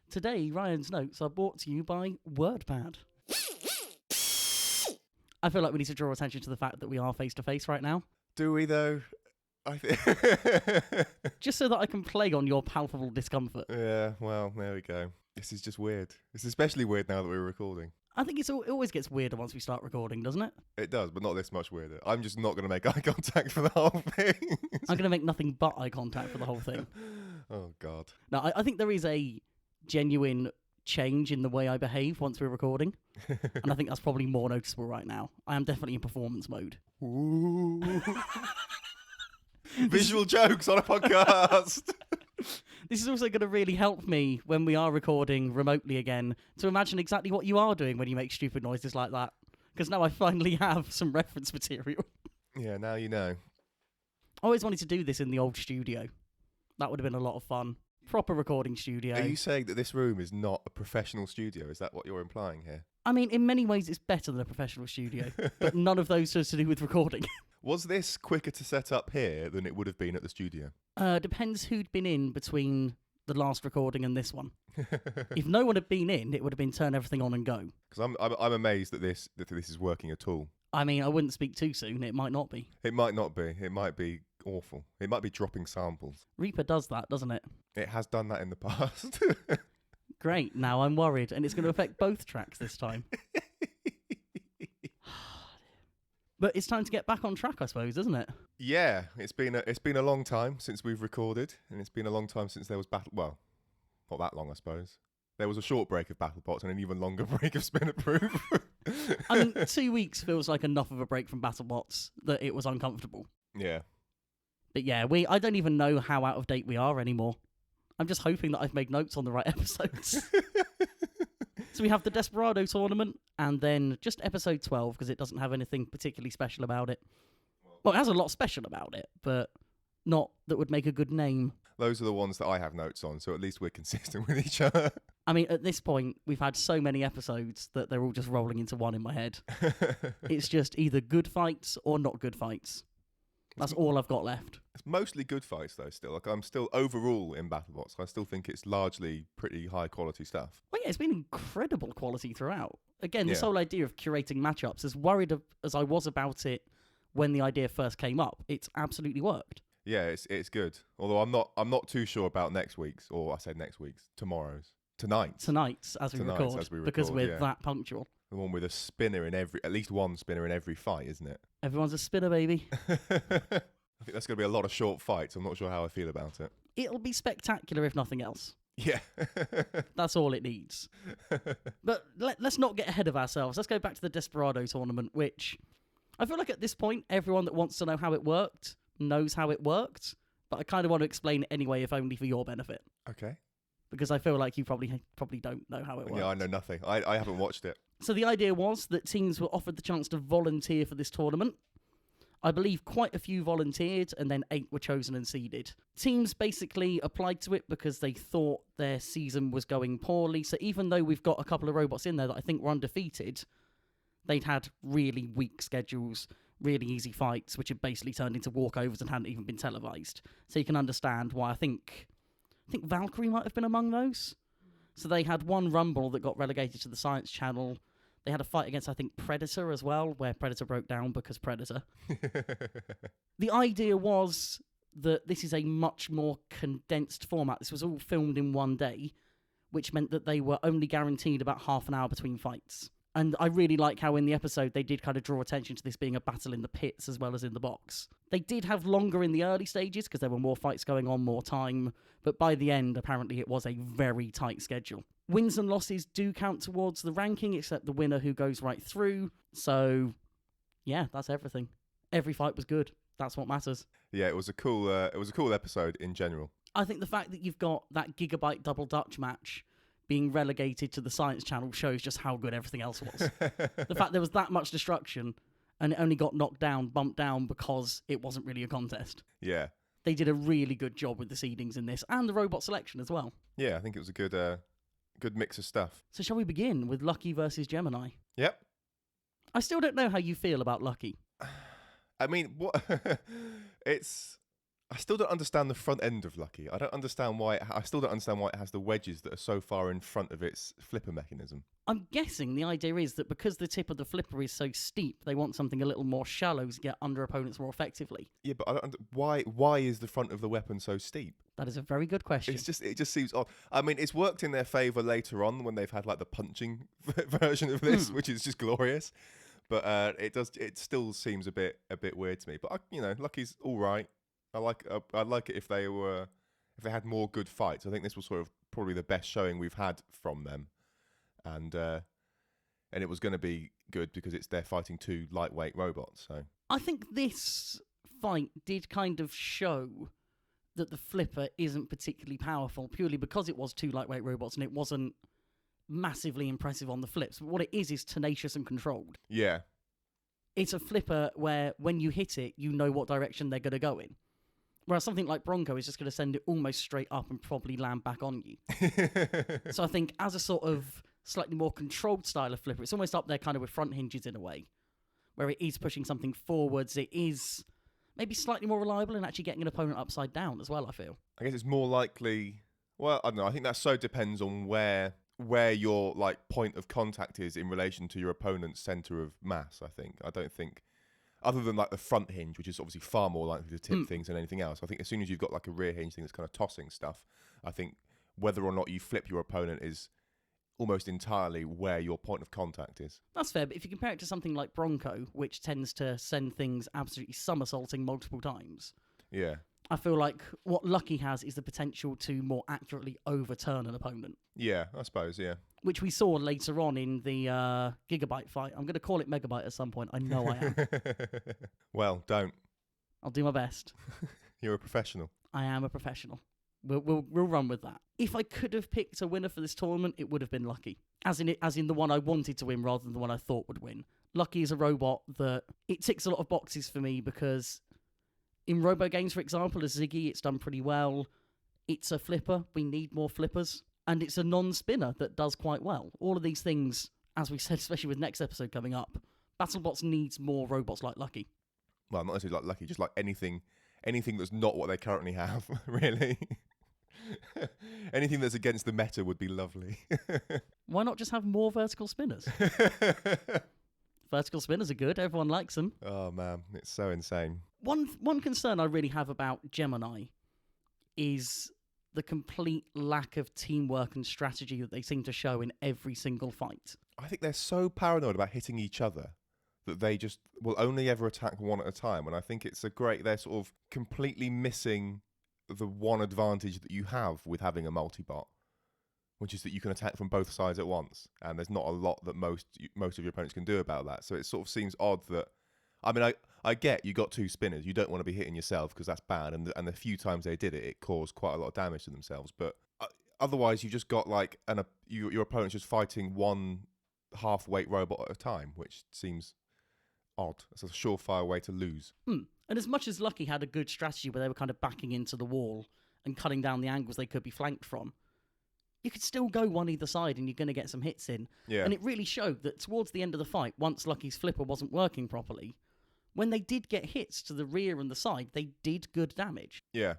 Today, Ryan's notes are brought to you by WordPad. I feel like we need to draw attention to the fact that we are face-to-face right now. Do we, though? Just so that I can play on your palpable discomfort. Yeah, well, there we go. This is just weird. It's especially weird now that we're recording. I think it always gets weirder once we start recording, doesn't it? It does, but not this much weirder. I'm just not going to make eye contact for the whole thing. I'm going to make nothing but eye contact for the whole thing. Oh, God. Now, I think there is a genuine change in the way I behave once we're recording. And I think that's probably more noticeable right now. I am definitely in performance mode. Ooh. Visual jokes on a podcast. This is also going to really help me when we are recording remotely again to imagine exactly what you are doing when you make stupid noises like that. Because now I finally have some reference material. Yeah, now you know. I always wanted to do this in the old studio. That would have been a lot of fun. Proper recording studio. Are you saying that this room is not a professional studio? Is that what you're implying here? I mean, in many ways it's better than a professional studio, but none of those has to do with recording. Was this quicker to set up here than it would have been at the studio? Depends who'd been in between the last recording and this one. If no one had been in, it would have been turn everything on and go. Because I'm amazed that this is working at all. I mean, I wouldn't speak too soon. It might not be. It might not be. It might be awful. It might be dropping samples. Reaper does that, doesn't it? It has done that in the past. Great. Now I'm worried, and it's going to affect both tracks this time. But it's time to get back on track, I suppose, isn't it? Yeah, it's been a long time since we've recorded, and it's been a long time since there was battle. Well, not that long, I suppose. There was a short break of BattleBots and an even longer break of Spinnerproof. I mean, 2 weeks feels like enough of a break from BattleBots that it was uncomfortable. Yeah. But yeah, I don't even know how out of date we are anymore. I'm just hoping that I've made notes on the right episodes. So we have the Desperado tournament, and then just episode 12, because it doesn't have anything particularly special about it. Well, it has a lot special about it, but not that would make a good name. Those are the ones that I have notes on, so at least we're consistent with each other. I mean, at this point, we've had so many episodes that they're all just rolling into one in my head. It's just either good fights or not good fights. That's all I've got left. It's mostly good fights, though, still. Like, I'm still overall in BattleBots. I still think it's largely pretty high-quality stuff. Well, yeah, it's been incredible quality throughout. Again, this whole idea of curating matchups, as worried as I was about it when the idea first came up, it's absolutely worked. Yeah, it's good. Although I'm not too sure about next week's, or I said next week's, tonight's, as we record, because we're that punctual. The one with a spinner in at least one spinner in every fight, isn't it? Everyone's a spinner, baby. I think that's going to be a lot of short fights. I'm not sure how I feel about it. It'll be spectacular if nothing else. Yeah. That's all it needs. But let's not get ahead of ourselves. Let's go back to the Desperado tournament, which I feel like at this point, everyone that wants to know how it worked knows how it worked. But I kind of want to explain it anyway, if only for your benefit. Okay. Because I feel like you probably don't know how it works. Yeah, I know nothing. I haven't watched it. So the idea was that teams were offered the chance to volunteer for this tournament. I believe quite a few volunteered, and then 8 were chosen and seeded. Teams basically applied to it because they thought their season was going poorly. So even though we've got a couple of robots in there that I think were undefeated, they'd had really weak schedules, really easy fights, which had basically turned into walkovers and hadn't even been televised. So you can understand why I think Valkyrie might have been among those. So they had one Rumble that got relegated to the Science Channel. They had a fight against, I think, Predator as well, where Predator broke down because Predator. The idea was that this is a much more condensed format. This was all filmed in one day, which meant that they were only guaranteed about half an hour between fights. And I really like how in the episode they did kind of draw attention to this being a battle in the pits as well as in the box. They did have longer in the early stages because there were more fights going on, more time. But by the end, apparently it was a very tight schedule. Wins and losses do count towards the ranking, except the winner who goes right through. So, yeah, that's everything. Every fight was good. That's what matters. Yeah, it was a cool episode in general. I think the fact that you've got that Gigabyte Double Dutch match being relegated to the Science Channel shows just how good everything else was. The fact there was that much destruction and it only got bumped down because it wasn't really a contest. Yeah. They did a really good job with the seedings in this and the robot selection as well. Yeah, I think it was a good mix of stuff. So shall we begin with Lucky versus Gemini? Yep. I still don't know how you feel about Lucky. I mean, what I still don't understand the front end of Lucky. I don't understand why. I still don't understand why it has the wedges that are so far in front of its flipper mechanism. I'm guessing the idea is that because the tip of the flipper is so steep, they want something a little more shallow to get under opponents more effectively. Yeah, but I don't why is the front of the weapon so steep? That is a very good question. It just seems odd. I mean, it's worked in their favour later on when they've had like the punching version of this, which is just glorious. But it still seems a bit weird to me. But Lucky's all right. I'd like it if they had more good fights. I think this was sort of probably the best showing we've had from them, and it was going to be good because they're fighting two lightweight robots. So I think this fight did kind of show that the flipper isn't particularly powerful purely because it was two lightweight robots and it wasn't massively impressive on the flips. But what it is tenacious and controlled. Yeah, it's a flipper where when you hit it, you know what direction they're going to go in. Whereas something like Bronco is just going to send it almost straight up and probably land back on you. So I think as a sort of slightly more controlled style of flipper, it's almost up there kind of with front hinges in a way, where it is pushing something forwards. It is maybe slightly more reliable and actually getting an opponent upside down as well, I feel. I guess it's more likely... Well, I don't know. I think that so depends on where your like point of contact is in relation to your opponent's centre of mass, I think. I don't think... Other than like the front hinge, which is obviously far more likely to tip things than anything else. I think as soon as you've got like a rear hinge thing that's kind of tossing stuff, I think whether or not you flip your opponent is almost entirely where your point of contact is. That's fair, but if you compare it to something like Bronco, which tends to send things absolutely somersaulting multiple times, yeah, I feel like what Lucky has is the potential to more accurately overturn an opponent. Yeah, I suppose, yeah. Which we saw later on in the Gigabyte fight. I'm going to call it Megabyte at some point. I know I am. Well, don't. I'll do my best. You're a professional. I am a professional. We'll run with that. If I could have picked a winner for this tournament, it would have been Lucky. As in the one I wanted to win rather than the one I thought would win. Lucky is a robot that it ticks a lot of boxes for me because in robo games, for example, as Ziggy, it's done pretty well. It's a flipper. We need more flippers. And it's a non-spinner that does quite well. All of these things, as we said, especially with next episode coming up, BattleBots needs more robots like Lucky. Well, not necessarily like Lucky, just like anything that's not what they currently have, really. Anything that's against the meta would be lovely. Why not just have more vertical spinners? Vertical spinners are good. Everyone likes them. Oh, man. It's so insane. One concern I really have about Gemini is the complete lack of teamwork and strategy that they seem to show in every single fight. I think they're so paranoid about hitting each other that they just will only ever attack one at a time. And I think they're sort of completely missing the one advantage that you have with having a multi-bot, which is that you can attack from both sides at once. And there's not a lot that most of your opponents can do about that. So it sort of seems odd that... I mean, I get you got two spinners. You don't want to be hitting yourself because that's bad. And the few times they did it, it caused quite a lot of damage to themselves. But otherwise, you just got like your opponent's just fighting one half-weight robot at a time, which seems odd. It's a surefire way to lose. And as much as Lucky had a good strategy where they were kind of backing into the wall and cutting down the angles they could be flanked from, you could still go one either side and you're going to get some hits in. Yeah. And it really showed that towards the end of the fight, once Lucky's flipper wasn't working properly, when they did get hits to the rear and the side, they did good damage. Yeah.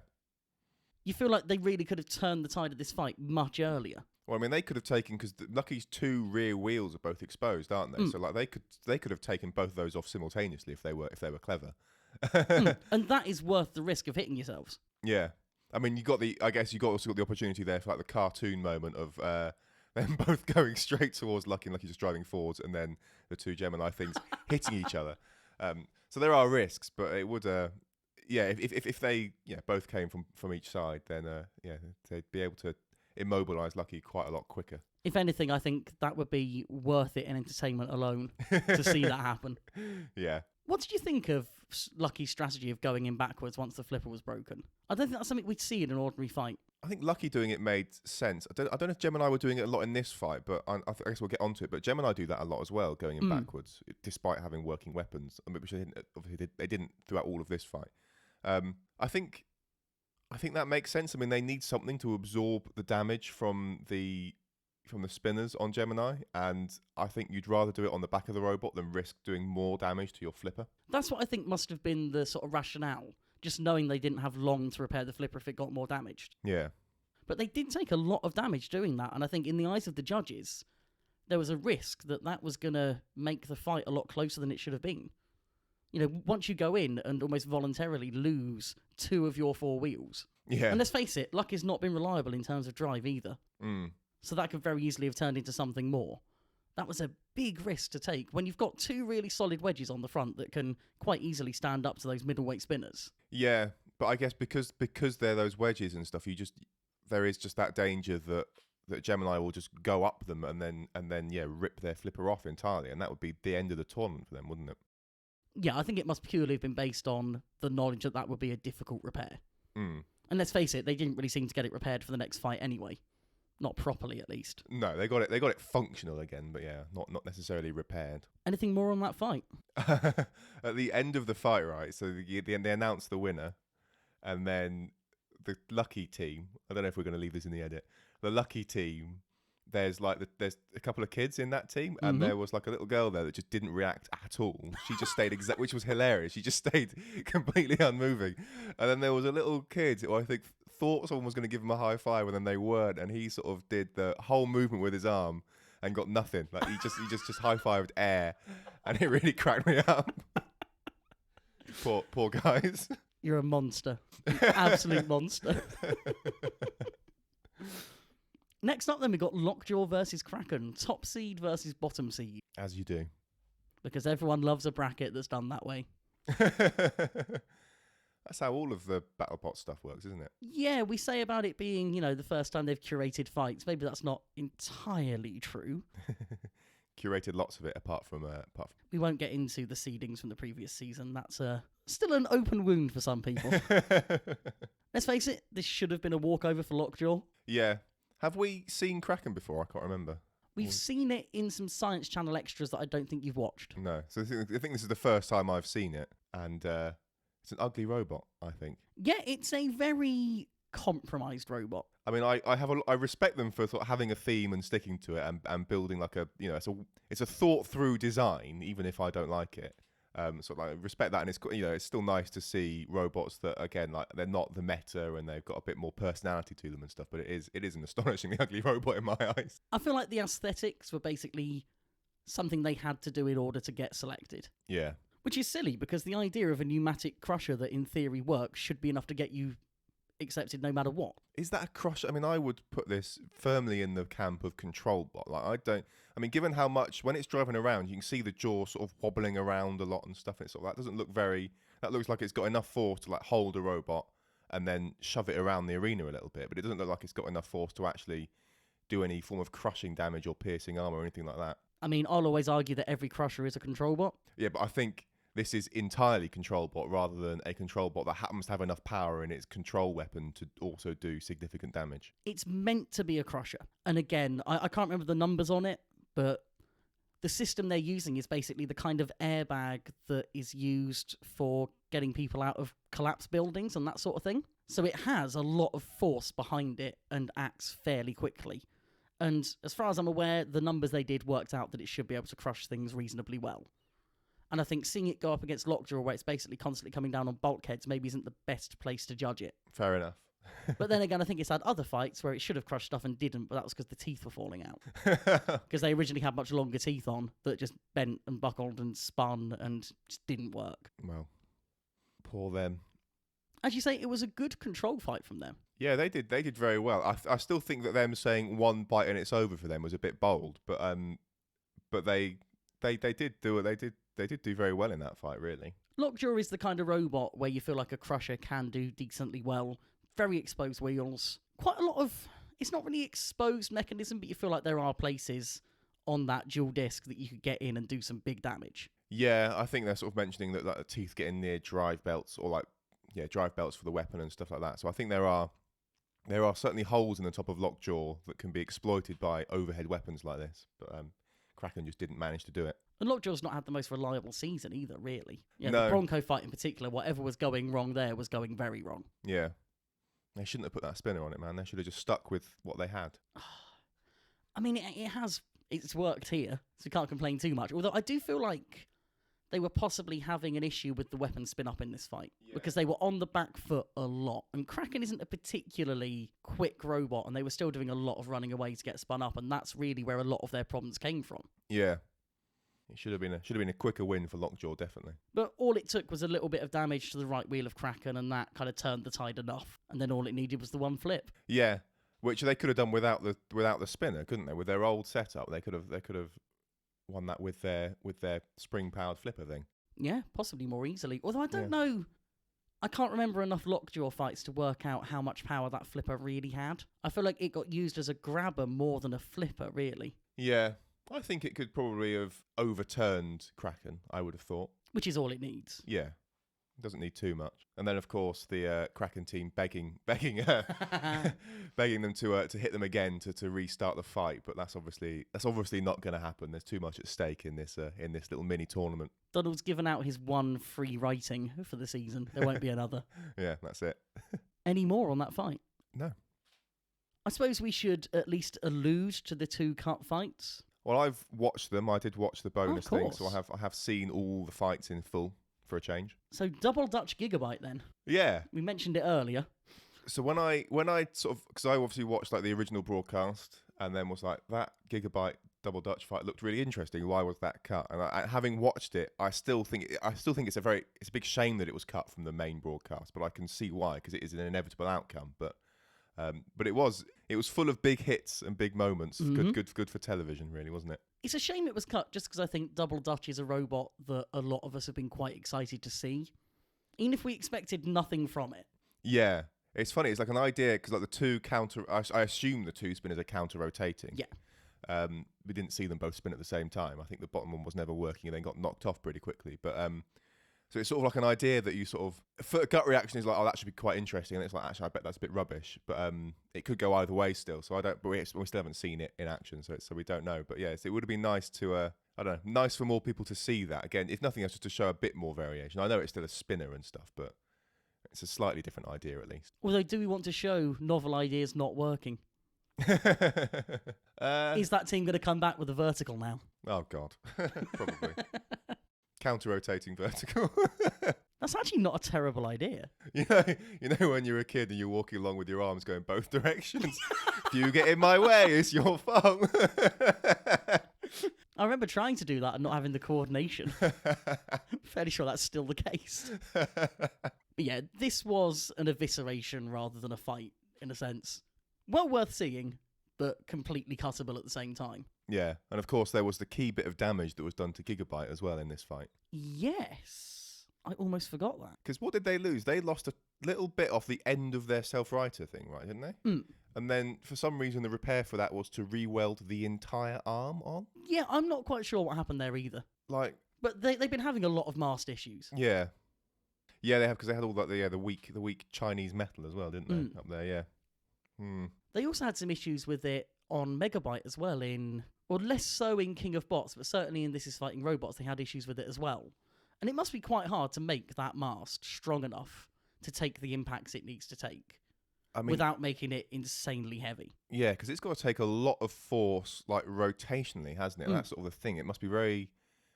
You feel like they really could have turned the tide of this fight much earlier. Well, I mean, they could have taken, because Lucky's two rear wheels are both exposed, aren't they? So like they could have taken both of those off simultaneously if they were clever. And that is worth the risk of hitting yourselves. Yeah. I mean, you also got the opportunity there for like the cartoon moment of them both going straight towards Lucky and Lucky just driving forwards, and then the two Gemini things hitting each other. So there are risks, but it would, if they both came from each side, then they'd be able to immobilise Lucky quite a lot quicker. If anything, I think that would be worth it in entertainment alone to see that happen. Yeah. What did you think of Lucky's strategy of going in backwards once the flipper was broken? I don't think that's something we'd see in an ordinary fight. I think Lucky doing it made sense. I don't know if Gemini were doing it a lot in this fight, but I guess we'll get onto it. But Gemini do that a lot as well, going in backwards, despite having working weapons, which they didn't throughout all of this fight. I think that makes sense. I mean, they need something to absorb the damage from the spinners on Gemini, and I think you'd rather do it on the back of the robot than risk doing more damage to your flipper. That's what I think must have been the sort of rationale. just knowing they didn't have long to repair the flipper if it got more damaged. Yeah. But they did take a lot of damage doing that, and I think in the eyes of the judges, there was a risk that was going to make the fight a lot closer than it should have been. Once you go in and almost voluntarily lose 2 of your 4 wheels. Yeah. And let's face it, luck has not been reliable in terms of drive either. So that could very easily have turned into something more. That was a big risk to take when you've got 2 really solid wedges on the front that can quite easily stand up to those middleweight spinners. Yeah, but I guess because they're those wedges and stuff, there is just that danger that Gemini will just go up them and then rip their flipper off entirely, and that would be the end of the tournament for them, wouldn't it? Yeah, I think it must purely have been based on the knowledge that would be a difficult repair. And let's face it, they didn't really seem to get it repaired for the next fight anyway. Not properly, at least. No, they got it functional again, but yeah, not necessarily repaired. Anything more on that fight? At the end of the fight, right, so they announced the winner, and then the lucky team, I don't know if we're going to leave this in the edit, the lucky team, there's a couple of kids in that team, and there was like a little girl there that just didn't react at all. She just stayed which was hilarious. She just stayed completely unmoving. And then there was a little kid who I think thought someone was going to give him a high five, and then they weren't, and he sort of did the whole movement with his arm and got nothing. Like he just high fived air, and it really cracked me up. Poor guys. You're a monster. Absolute monster. Next up, then, we got Lockjaw versus Kraken. Top seed versus bottom seed. As you do. Because everyone loves a bracket that's done that way. That's how all of the BattlePot stuff works, isn't it? Yeah, we say about it being, the first time they've curated fights. Maybe that's not entirely true. Curated lots of it, apart from. We won't get into the seedings from the previous season. That's still an open wound for some people. Let's face it, this should have been a walkover for Lockjaw. Yeah. Have we seen Kraken before? I can't remember. We've seen it in some Science Channel extras that I don't think you've watched. No. So I think this is the first time I've seen it. And it's an ugly robot, I think. Yeah, it's a very compromised robot. I mean, I respect them for sort of having a theme and sticking to it and building like a, it's a thought through design, even if I don't like it. So I respect that, and it's still nice to see robots that, again, like they're not the meta and they've got a bit more personality to them and stuff. But it is an astonishingly ugly robot in my eyes. I feel like the aesthetics were basically something they had to do in order to get selected. Yeah, which is silly because the idea of a pneumatic crusher that in theory works should be enough to get you accepted no matter what. Is that a crusher? I mean, I would put this firmly in the camp of control bot. Given how much, when it's driving around, you can see the jaw sort of wobbling around a lot and stuff. And it's sort of, that doesn't look that looks like it's got enough force to like hold a robot and then shove it around the arena a little bit. But it doesn't look like it's got enough force to actually do any form of crushing damage or piercing armor or anything like that. I mean, I'll always argue that every crusher is a control bot. Yeah, but I think this is entirely control bot rather than a control bot that happens to have enough power in its control weapon to also do significant damage. It's meant to be a crusher. And again, I can't remember the numbers on it, but the system they're using is basically the kind of airbag that is used for getting people out of collapsed buildings and that sort of thing. So it has a lot of force behind it and acts fairly quickly. And as far as I'm aware, the numbers they did worked out that it should be able to crush things reasonably well. And I think seeing it go up against Lockjaw, where it's basically constantly coming down on bulkheads, maybe isn't the best place to judge it. Fair enough. But then again, I think it's had other fights where it should have crushed stuff and didn't, but that was because the teeth were falling out. Because they originally had much longer teeth on that just bent and buckled and spun and just didn't work. Well, poor them. As you say, it was a good control fight from them. Yeah, they did very well. I still think that them saying one bite and it's over for them was a bit bold, but they did do it. They did do very well in that fight, really. Lockjaw is the kind of robot where you feel like a crusher can do decently well. Very exposed wheels. Quite a lot of... It's not really exposed mechanism, but you feel like there are places on that dual disc that you could get in and do some big damage. Yeah, I think they're sort of mentioning that like, the teeth getting near drive belts or drive belts for the weapon and stuff like that. So I think there are certainly holes in the top of Lockjaw that can be exploited by overhead weapons like this. But Kraken just didn't manage to do it. And Lockjaw's not had the most reliable season either, really. Yeah, no. The Bronco fight in particular, whatever was going wrong there was going very wrong. Yeah. They shouldn't have put that spinner on it, man. They should have just stuck with what they had. I mean, it's worked here, so you can't complain too much. Although I do feel like they were possibly having an issue with the weapon spin-up in this fight. Yeah. Because they were on the back foot a lot. And Kraken isn't a particularly quick robot, and they were still doing a lot of running away to get spun up, and that's really where a lot of their problems came from. Yeah. It should have been a quicker win for Lockjaw, definitely. But all it took was a little bit of damage to the right wheel of Kraken, and that kind of turned the tide enough. And then all it needed was the one flip. Yeah, which they could have done without the spinner, couldn't they? With their old setup, they could have won that with their spring-powered flipper thing. Yeah, possibly more easily. Although I don't know, I can't remember enough Lockjaw fights to work out how much power that flipper really had. I feel like it got used as a grabber more than a flipper, really. Yeah. I think it could probably have overturned Kraken, I would have thought. Which is all it needs. Yeah. It doesn't need too much. And then, of course, the Kraken team begging them to hit them again to restart the fight. But that's obviously not going to happen. There's too much at stake in this little mini tournament. Donald's given out his one free rating for the season. There won't be another. Yeah, that's it. Any more on that fight? No. I suppose we should at least allude to the 2 cut fights. Well, I've watched them. I did watch the bonus thing, so I have seen all the fights in full for a change. So double Dutch Gigabyte then. Yeah. We mentioned it earlier. So when I sort of, because I obviously watched like the original broadcast and then was like, that Gigabyte double Dutch fight looked really interesting. Why was that cut? And having watched it, I still think it's a big shame that it was cut from the main broadcast, but I can see why, because it is an inevitable outcome. But it was full of big hits and big moments. Mm-hmm. Good for television, really, wasn't it? It's a shame it was cut, just because I think Double Dutch is a robot that a lot of us have been quite excited to see, even if we expected nothing from it. Yeah, it's funny. It's like an idea, because like the two counter. I assume the two spinners are counter rotating. Yeah. We didn't see them both spin at the same time. I think the bottom one was never working and then got knocked off pretty quickly. But so it's sort of like an idea that you sort of, for gut reaction is like, oh, that should be quite interesting. And it's like, actually, I bet that's a bit rubbish. But it could go either way still. So but we still haven't seen it in action. So we don't know. But yes, it would have been nice to, I don't know, nice for more people to see that. Again, if nothing else, just to show a bit more variation. I know it's still a spinner and stuff, but it's a slightly different idea at least. Although, do we want to show novel ideas not working? Is that team going to come back with a vertical now? Oh, God. Probably. Counter-rotating vertical. That's actually not a terrible idea. You know when you're a kid and you're walking along with your arms going both directions? If you get in my way, it's your fault. I remember trying to do that and not having the coordination. Fairly sure that's still the case. But yeah, this was an evisceration rather than a fight, in a sense. Well worth seeing, but completely cuttable at the same time. Yeah, and of course there was the key bit of damage that was done to Gigabyte as well in this fight. Yes, I almost forgot that. Because what did they lose? They lost a little bit off the end of their self-righter thing, right, didn't they? Mm. And then for some reason the repair for that was to re-weld the entire arm on? Yeah, I'm not quite sure what happened there either. But they've been having a lot of mast issues. Yeah. Yeah, they have, because they had all that, the weak Chinese metal as well, didn't they? Up there, yeah. They also had some issues with it on Megabyte as well, less so in King of Bots, but certainly in This Is Fighting Robots, they had issues with it as well. And it must be quite hard to make that mast strong enough to take the impacts it needs to take, without making it insanely heavy. Yeah, because it's got to take a lot of force, like rotationally, hasn't it? That's sort of the thing. It must be very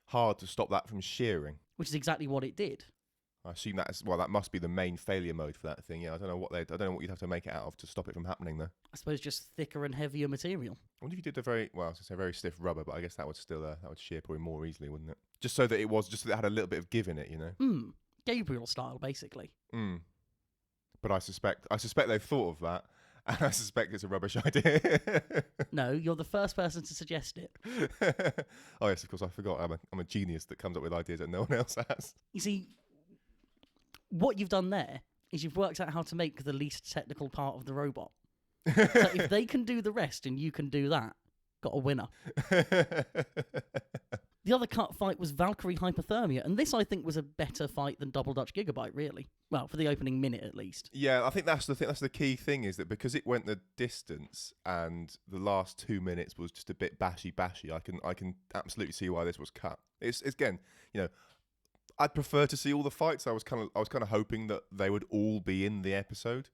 hard to stop that from shearing. Which is exactly what it did. I assume that must be the main failure mode for that thing. Yeah, I don't know what you'd have to make it out of to stop it from happening though. I suppose just thicker and heavier material. I wonder if you did very stiff rubber, but I guess that would still that would shear probably more easily, wouldn't it? Just so that it had a little bit of give in it, you know. Gabriel style, basically. But I suspect they've thought of that, and I suspect it's a rubbish idea. No, you're the first person to suggest it. Oh yes, of course, I forgot. I'm a genius that comes up with ideas that no one else has. You see, what you've done there is you've worked out how to make the least technical part of the robot. So if they can do the rest and you can do that, got a winner. The other cut fight was Valkyrie Hypothermia, and this I think was a better fight than Double Dutch Gigabyte, really. Well, for the opening minute at least. Yeah, I think that's the key thing, is that because it went the distance and the last 2 minutes was just a bit bashy. I can absolutely see why this was cut. It's again, you know, I'd prefer to see all the fights. I was kind of hoping that they would all be in the episode,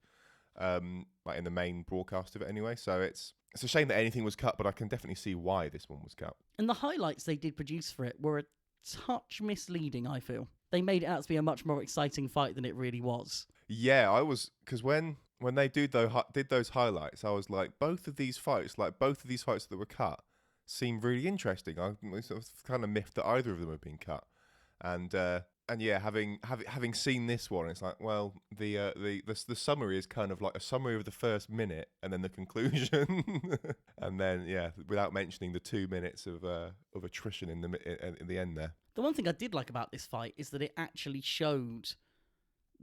like in the main broadcast of it anyway. So it's a shame that anything was cut, but I can definitely see why this one was cut. And the highlights they did produce for it were a touch misleading, I feel. They made it out to be a much more exciting fight than it really was. Yeah, I was, because when they did those highlights, I was like, both of these fights that were cut seemed really interesting. I was sort of kind of miffed that either of them had been cut, and yeah, having seen this one, it's like, well, the summary is kind of like a summary of the first minute and then the conclusion, and then without mentioning the 2 minutes of attrition in the end there. The one thing I did like about this fight is that it actually showed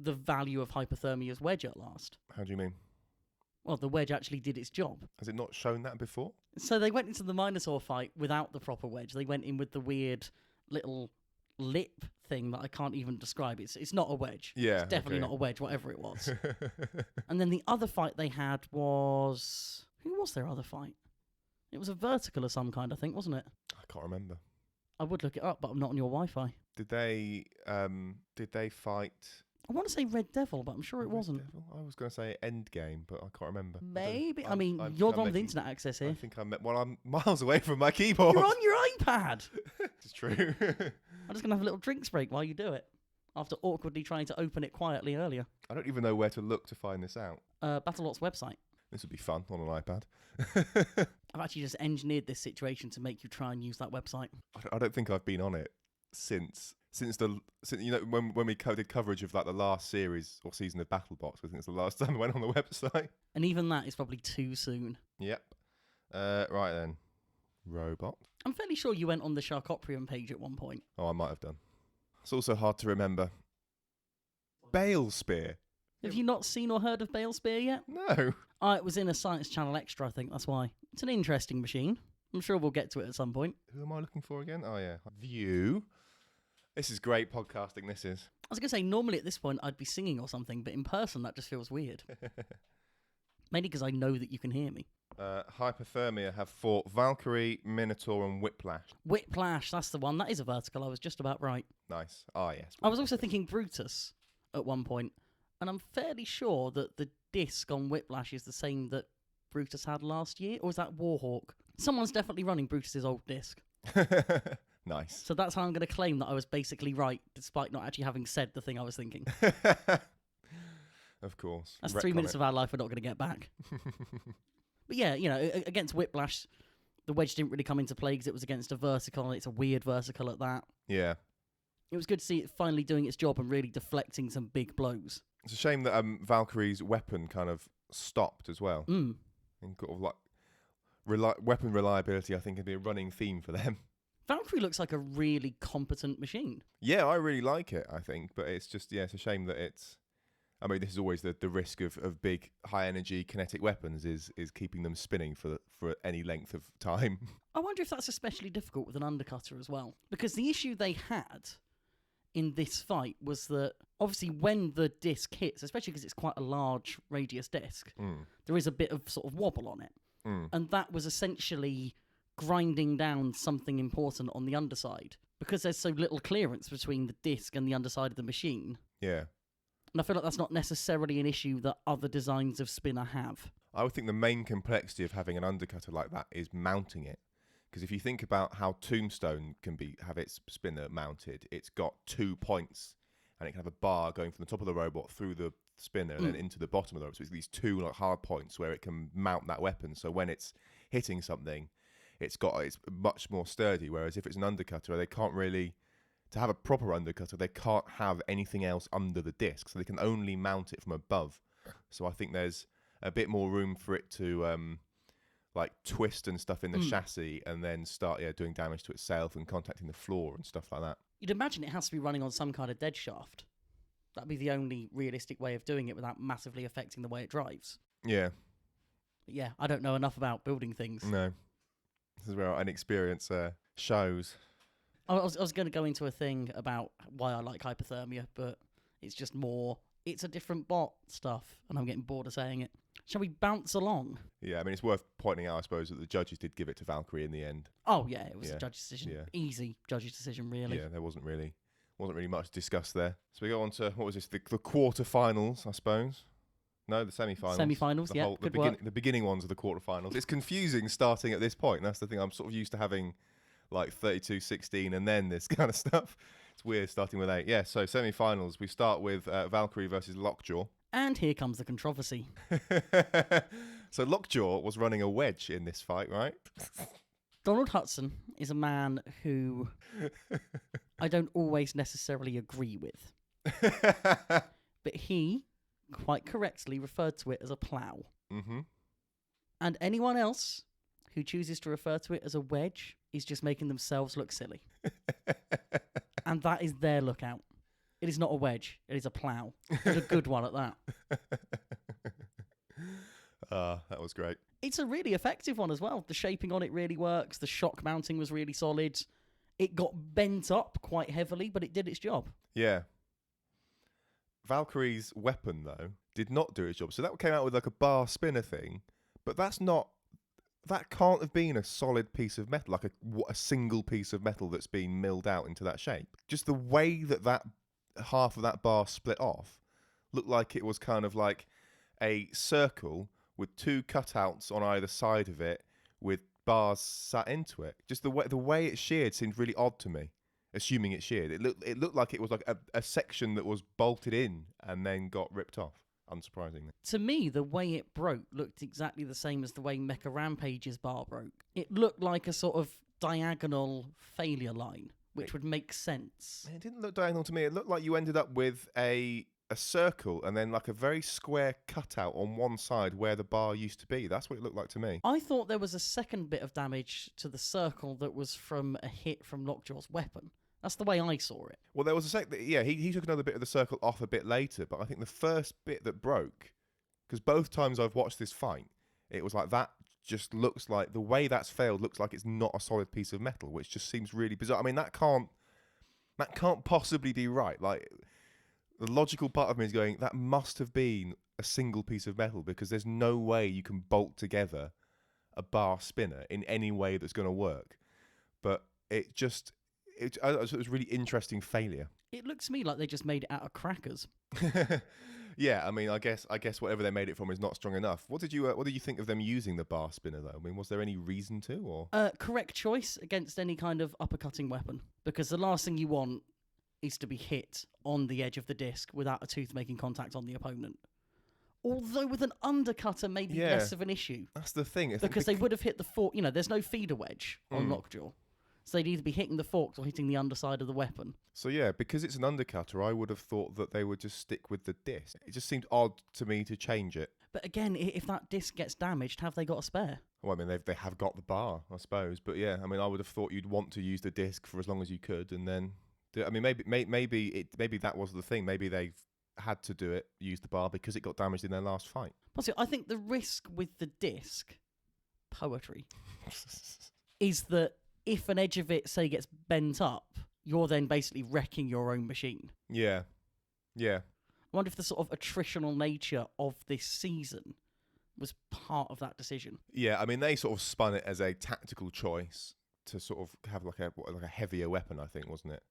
the value of Hypothermia's wedge at last. How do you mean? Well, the wedge actually did its job. Has it not shown that before? So they went into the Minotaur fight without the proper wedge. They went in with the weird little lip thing that I can't even describe. It's not a wedge. Yeah, it's definitely not a wedge, whatever it was. And then the other fight they had was... Who was their other fight? It was a vertical of some kind, I think, wasn't it? I can't remember. I would look it up, but I'm not on your Wi-Fi. Did they fight... I want to say Red Devil, but I'm sure it wasn't. Devil? I was going to say Endgame, but I can't remember. Maybe. I mean, you're the one with internet access here. I think I'm miles away from my keyboard. You're on your iPad. It's true. I'm just going to have a little drinks break while you do it, after awkwardly trying to open it quietly earlier. I don't even know where to look to find this out. Battlelot's website. This would be fun on an iPad. I've actually just engineered this situation to make you try and use that website. I don't think I've been on it since when we did coverage of like the last series or season of BattleBots. I think it's the last time I went on the website. And even that is probably too soon. Yep. Right then. Robot. I'm fairly sure you went on the Sharkoprium page at one point. Oh, I might have done. It's also hard to remember. Bale Spear. Have you not seen or heard of Bale Spear yet? No. It was in a Science Channel Extra, I think, that's why. It's an interesting machine. I'm sure we'll get to it at some point. Who am I looking for again? Oh, yeah. View. This is great podcasting, this is. I was going to say, normally at this point I'd be singing or something, but in person that just feels weird. Mainly because I know that you can hear me. Hypothermia have fought Valkyrie, Minotaur and Whiplash. Whiplash, that's the one. That is a vertical. I was just about right. Nice. Oh, yes. I was also thinking Brutus at one point, and I'm fairly sure that the disc on Whiplash is the same that Brutus had last year, or is that Warhawk? Someone's definitely running Brutus's old disc. Nice. So that's how I'm going to claim that I was basically right, despite not actually having said the thing I was thinking. Of course. That's 3 minutes of our life we're not going to get back. But yeah, against Whiplash, the wedge didn't really come into play because it was against a vertical, and it's a weird vertical at that. Yeah. It was good to see it finally doing its job and really deflecting some big blows. It's a shame that Valkyrie's weapon kind of stopped as well. And sort of like weapon reliability, I think, would be a running theme for them. Valkyrie looks like a really competent machine. Yeah, I really like it, I think. But it's just, it's a shame that it's... I mean, this is always the risk of big, high-energy kinetic weapons is keeping them spinning for any length of time. I wonder if that's especially difficult with an undercutter as well. Because the issue they had in this fight was that, obviously, when the disc hits, especially because it's quite a large radius disc, there is a bit of sort of wobble on it. And that was essentially grinding down something important on the underside. Because there's so little clearance between the disc and the underside of the machine. Yeah. And I feel like that's not necessarily an issue that other designs of spinner have. I would think the main complexity of having an undercutter like that is mounting it. Because if you think about how Tombstone can have its spinner mounted, it's got 2 points, and it can have a bar going from the top of the robot through the spinner and then into the bottom of the robot. So it's these 2 hard points where it can mount that weapon. So when it's hitting something, it's much more sturdy. Whereas if it's an undercutter, they can't really... To have a proper undercutter, they can't have anything else under the disc, so they can only mount it from above. So I think there's a bit more room for it to twist and stuff in the chassis, and then start doing damage to itself and contacting the floor and stuff like that. You'd imagine it has to be running on some kind of dead shaft. That'd be the only realistic way of doing it without massively affecting the way it drives. Yeah. But yeah, I don't know enough about building things. No. This is where inexperience shows. I was going to go into a thing about why I like Hypothermia, but it's just more, it's a different bot stuff, and I'm getting bored of saying it. Shall we bounce along? Yeah, I mean, it's worth pointing out, I suppose, that the judges did give it to Valkyrie in the end. Oh, yeah, it was a judge's decision. Yeah. Easy judge's decision, really. Yeah, there wasn't really much discussed there. So we go on to, what was this, the quarterfinals, I suppose? No, the semi-finals. Semi-finals, yeah, good work. The beginning ones of the quarterfinals. It's confusing starting at this point. That's the thing. I'm sort of used to having... like 32-16 and then this kind of stuff. It's weird starting with 8. Yeah, so semi-finals. We start with Valkyrie versus Lockjaw. And here comes the controversy. So Lockjaw was running a wedge in this fight, right? Donald Hudson is a man who I don't always necessarily agree with. But he quite correctly referred to it as a plough. Mm-hmm. And anyone else who chooses to refer to it as a wedge is just making themselves look silly. And that is their lookout. It is not a wedge. It is a plough. And a good one at that. That was great. It's a really effective one as well. The shaping on it really works. The shock mounting was really solid. It got bent up quite heavily, but it did its job. Yeah. Valkyrie's weapon, though, did not do its job. So that came out with like a bar spinner thing, but that can't have been a solid piece of metal, like a single piece of metal that's been milled out into that shape. Just the way that half of that bar split off looked like it was kind of like a circle with 2 cutouts on either side of it with bars sat into it. Just the way it sheared seemed really odd to me, assuming it sheared. It looked like it was like a section that was bolted in and then got ripped off, unsurprisingly. To me, the way it broke looked exactly the same as the way Mecha Rampage's bar broke. It looked like a sort of diagonal failure line, which would make sense. It didn't look diagonal to me. It looked like you ended up with a circle and then like a very square cutout on one side where the bar used to be. That's what it looked like to me. I thought there was a second bit of damage to the circle that was from a hit from Lockjaw's weapon. That's the way I saw it. Well, there was he took another bit of the circle off a bit later, but I think the first bit that broke, because both times I've watched this fight, it was like that just looks like, the way that's failed looks like it's not a solid piece of metal, which just seems really bizarre. I mean, that can't possibly be right. Like, the logical part of me is going, that must have been a single piece of metal, because there's no way you can bolt together a bar spinner in any way that's going to work. But it was a really interesting failure. It looks to me like they just made it out of crackers. Yeah, I mean, I guess whatever they made it from is not strong enough. What did you think of them using the bar spinner, though? I mean, was there any reason to, or? Correct choice against any kind of uppercutting weapon, because the last thing you want is to be hit on the edge of the disc without a tooth making contact on the opponent. Although with an undercutter, maybe less of an issue. That's the thing. Because they would have hit the fork. You know, there's no feeder wedge on Lockjaw. So they'd either be hitting the forks or hitting the underside of the weapon. So yeah, because it's an undercutter, I would have thought that they would just stick with the disc. It just seemed odd to me to change it. But again, if that disc gets damaged, have they got a spare? Well, I mean, they have got the bar, I suppose. But yeah, I mean, I would have thought you'd want to use the disc for as long as you could, and then, I mean, maybe that was the thing. Maybe they've had to do it, use the bar, because it got damaged in their last fight. Plus, I think the risk with the disc, poetry, is that if an edge of it, say, gets bent up, you're then basically wrecking your own machine. Yeah. Yeah. I wonder if the sort of attritional nature of this season was part of that decision. Yeah, I mean, they sort of spun it as a tactical choice to sort of have like a heavier weapon, I think, wasn't it?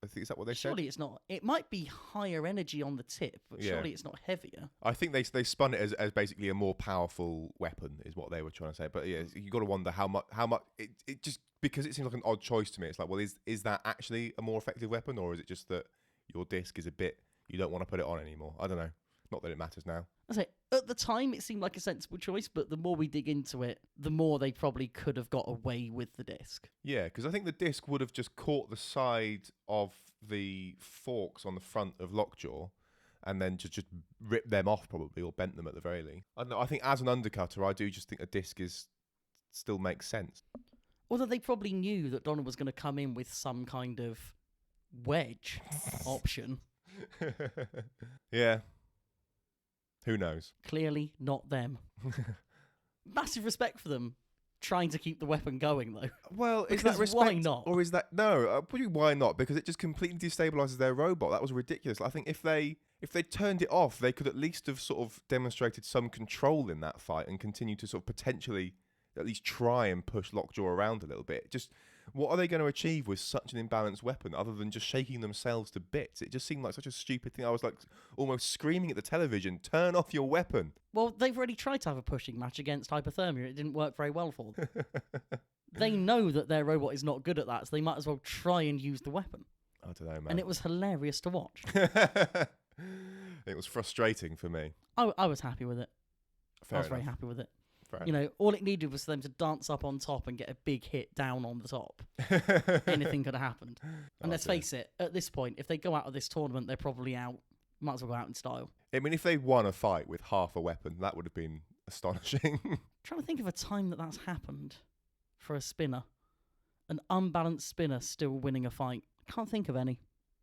I think, is that what they said? Surely it's not. It might be higher energy on the tip, but surely it's not heavier. I think they spun it as basically a more powerful weapon, is what they were trying to say. But yeah, you got to wonder how much it just, because it seems like an odd choice to me. It's like, well, is that actually a more effective weapon, or is it just that your disc is a bit, you don't want to put it on anymore? I don't know. Not that it matters now. I say, at the time it seemed like a sensible choice, but the more we dig into it, the more they probably could have got away with the disc. Yeah, because I think the disc would have just caught the side of the forks on the front of Lockjaw and then just ripped them off probably, or bent them at the very least. I don't know, I think as an undercutter, I do just think a disc still makes sense. Although they probably knew that Donald was going to come in with some kind of wedge option. Yeah. Who knows? Clearly not them. Massive respect for them trying to keep the weapon going, though. Well, is because that respect? Why not? Or is that... No, why not? Because it just completely destabilises their robot. That was ridiculous. I think if they turned it off, they could at least have sort of demonstrated some control in that fight and continue to sort of potentially at least try and push Lockjaw around a little bit. Just, what are they going to achieve with such an imbalanced weapon other than just shaking themselves to bits? It just seemed like such a stupid thing. I was like almost screaming at the television, turn off your weapon. Well, they've already tried to have a pushing match against Hypothermia. It didn't work very well for them. They know that their robot is not good at that, so they might as well try and use the weapon. I don't know, man. And it was hilarious to watch. It was frustrating for me. I was happy with it. Fair I was enough. very happy with it. Fair you know, all it needed was for them to dance up on top and get a big hit down on the top. Anything could have happened. And let's face it, at this point, if they go out of this tournament, they're probably out. Might as well go out in style. I mean, if they won a fight with half a weapon, that would have been astonishing. Trying to think of a time that's happened for a spinner. An unbalanced spinner still winning a fight. Can't think of any.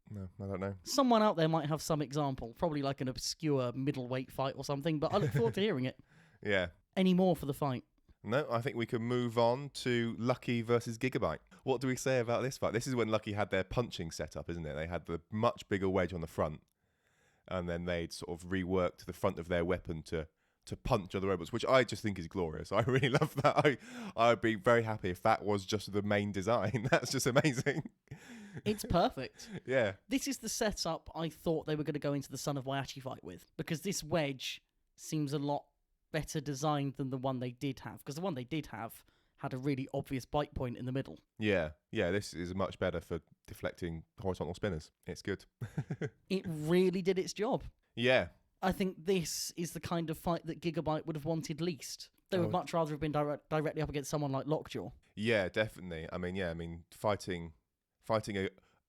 No, I don't know. Someone out there might have some example. Probably like an obscure middleweight fight or something, but I look forward to hearing it. Yeah. Any more for the fight? No, I think we can move on to Lucky versus Gigabyte. What do we say about this fight? This is when Lucky had their punching set up, isn't it? They had the much bigger wedge on the front, and then they'd sort of reworked the front of their weapon to punch other robots, which I just think is glorious. I really love that. I would be very happy if that was just the main design. That's just amazing. It's perfect. Yeah. This is the setup I thought they were going to go into the Son of Waiachi fight with, because this wedge seems a lot better designed than the one they did have, because the one they did have had a really obvious bite point in the middle. Yeah, this is much better for deflecting horizontal spinners. It's good. It really did its job. Yeah. I think this is the kind of fight that Gigabyte would have wanted least. They would much rather have been directly up against someone like Lockjaw. Yeah, definitely. I mean, fighting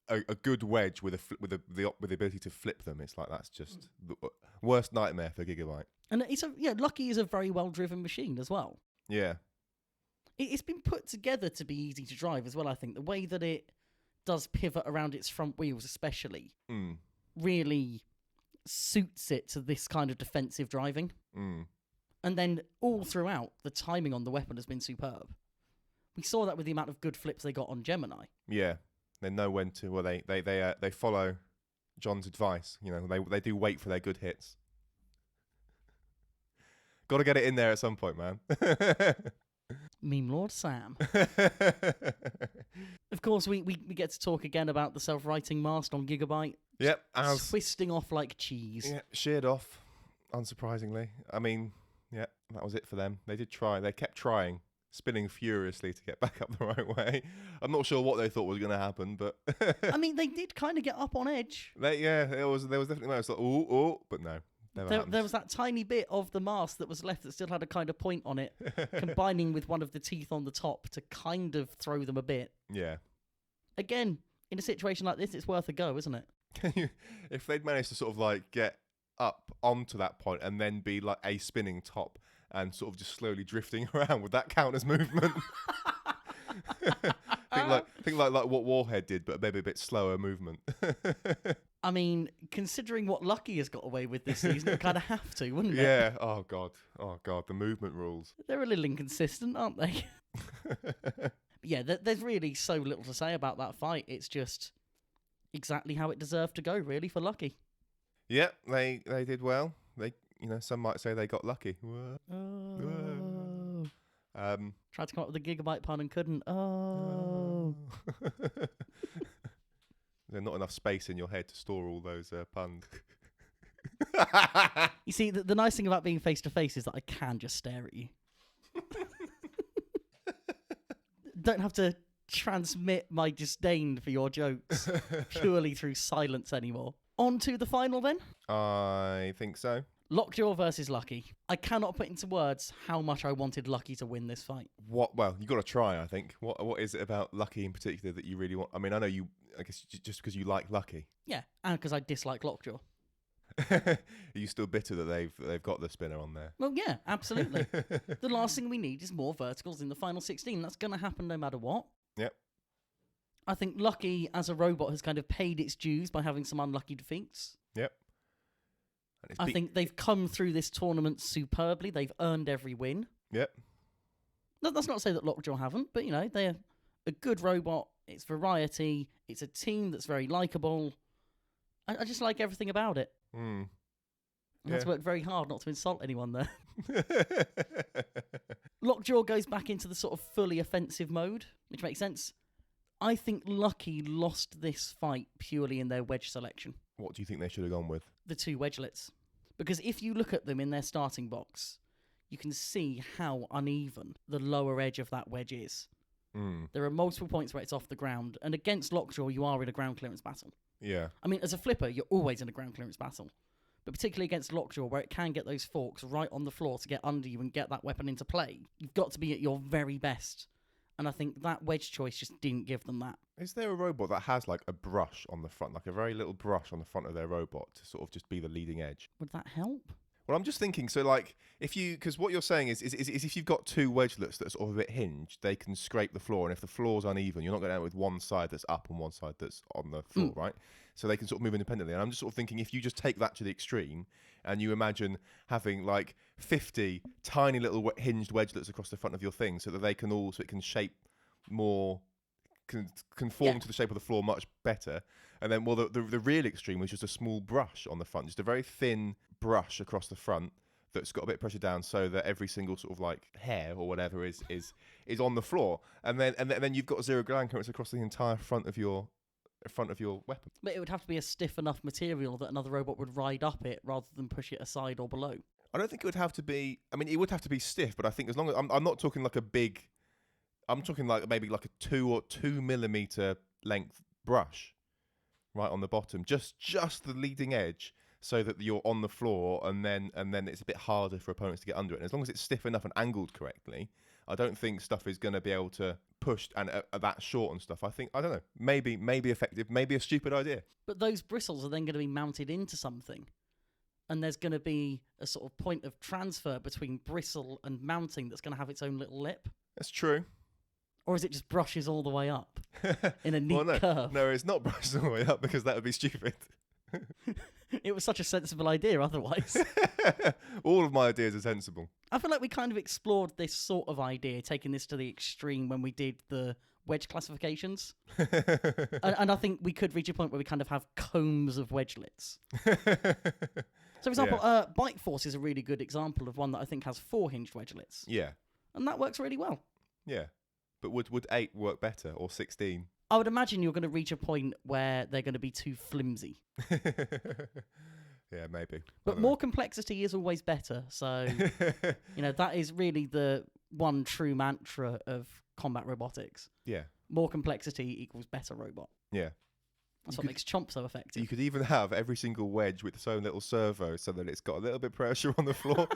a good wedge with the ability to flip them. It's like that's just the worst nightmare for Gigabyte. And Lucky is a very well driven machine as well. Yeah. It's been put together to be easy to drive as well. I think the way that it does pivot around its front wheels, especially, really suits it to this kind of defensive driving. And then all throughout, the timing on the weapon has been superb. We saw that with the amount of good flips they got on Gemini. Yeah, they know when to. Well, they follow John's advice. You know, they do wait for their good hits. Got to get it in there at some point, man. Meme Lord Sam. Of course, we get to talk again about the self-righting mast on Gigabyte. Yep. Twisting off like cheese. Yeah, sheared off, unsurprisingly. I mean, yeah, that was it for them. They did try. They kept trying, spinning furiously to get back up the right way. I'm not sure what they thought was going to happen, but... I mean, they did kind of get up on edge. There was definitely moments like, ooh, but no. There was that tiny bit of the mast that was left that still had a kind of point on it, combining with one of the teeth on the top to kind of throw them a bit. Yeah. Again, in a situation like this, it's worth a go, isn't it? If they'd managed to sort of like get up onto that point and then be like a spinning top and sort of just slowly drifting around, would that count as movement? think like what Warhead did, but maybe a bit slower movement. I mean, considering what Lucky has got away with this season, it kind of have to, wouldn't it? Yeah. Oh god, the movement rules. They're a little inconsistent, aren't they? Yeah, there's really so little to say about that fight. It's just exactly how it deserved to go, really, for Lucky. Yeah, they did well. Some might say they got lucky. Whoa. Oh. Whoa. Tried to come up with a Gigabyte pun and couldn't. Oh. There's not enough space in your head to store all those puns. You see, the nice thing about being face-to-face is that I can just stare at you. Don't have to transmit my disdain for your jokes purely through silence anymore. On to the final then? I think so. Lockjaw versus Lucky. I cannot put into words how much I wanted Lucky to win this fight. Well, you got to try, I think. What is it about Lucky in particular that you really want? I mean, I know you, I guess just because you like Lucky. Yeah, and because I dislike Lockjaw. Are you still bitter that they've got the spinner on there? Well, yeah, absolutely. The last thing we need is more verticals in the final 16. That's going to happen no matter what. Yep. I think Lucky as a robot has kind of paid its dues by having some unlucky defeats. Yep. I think they've come through this tournament superbly. They've earned every win. Yep. That's not to say that Lockjaw haven't, but, they're a good robot. It's variety. It's a team that's very likeable. I just like everything about it. Mm. I had to work very hard not to insult anyone there. Lockjaw goes back into the sort of fully offensive mode, which makes sense. I think Lucky lost this fight purely in their wedge selection. What do you think they should have gone with? The two wedgelets. Because if you look at them in their starting box, you can see how uneven the lower edge of that wedge is. There are multiple points where it's off the ground, and against lockjaw, you are in a ground clearance battle. Yeah. I mean, as a flipper, you're always in a ground clearance battle. But particularly against lockjaw, where it can get those forks right on the floor to get under you and get that weapon into play, you've got to be at your very best. And I think that wedge choice just didn't give them that. Is there a robot that has like a brush on the front, like a very little brush on the front of their robot to sort of just be the leading edge? Would that help? Well, I'm just thinking, so like, because what you're saying is if you've got two wedgelets that are sort of a bit hinged, they can scrape the floor, and if the floor's uneven, you're not going to end up with one side that's up and one side that's on the floor, right? So they can sort of move independently. And I'm just sort of thinking, if you just take that to the extreme, and you imagine having like 50 tiny little hinged wedgelets across the front of your thing, so that they can so it can shape more, conform to the shape of the floor much better. And then, well, the real extreme was just a small brush on the front, just a very thin brush across the front that's got a bit of pressure down, so that every single sort of like hair or whatever is on the floor, and then you've got zero ground clearance across the entire front of your weapon. But it would have to be a stiff enough material that another robot would ride up it rather than push it aside or below. I don't think it would have to be. I mean, it would have to be stiff, but I think as long as I'm not talking like a big. I'm talking like maybe like a 2 millimeter length brush, right on the bottom, just the leading edge, so that you're on the floor, and then it's a bit harder for opponents to get under it. And as long as it's stiff enough and angled correctly, I don't think stuff is going to be able to push and that short and stuff. I don't know, maybe effective, maybe a stupid idea. But those bristles are then going to be mounted into something, and there's going to be a sort of point of transfer between bristle and mounting that's going to have its own little lip. That's true. Or is it just brushes all the way up in a neat curve? No, it's not brushes all the way up, because that would be stupid. It was such a sensible idea otherwise. All of my ideas are sensible. I feel like we kind of explored this sort of idea, taking this to the extreme when we did the wedge classifications. and I think we could reach a point where we kind of have combs of wedgelets. So, for example, Bite Force is a really good example of one that I think has 4 hinged wedgelets. Yeah. And that works really well. Yeah. But would 8 work better, or 16? I would imagine you're going to reach a point where they're going to be too flimsy. Yeah, maybe. But more complexity is always better. So, that is really the one true mantra of combat robotics. Yeah. More complexity equals better robot. Yeah. That's what makes Chomp so effective. You could even have every single wedge with its own little servo, so that it's got a little bit of pressure on the floor.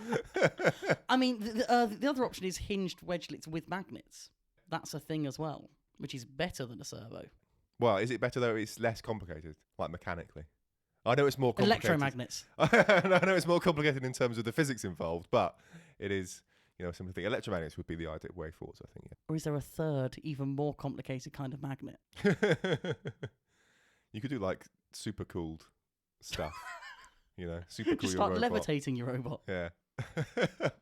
I mean, the other option is hinged wedgelets with magnets. That's a thing as well, which is better than a servo. Well, is it better though? It's less complicated, like mechanically. I know it's more complicated. Electromagnets. I know it's more complicated in terms of the physics involved, but it is, something. Electromagnets would be the ideal way forward, I think. Yeah. Or is there a third, even more complicated kind of magnet? You could do like super cooled stuff. Super cool. Just start levitating your robot. Yeah.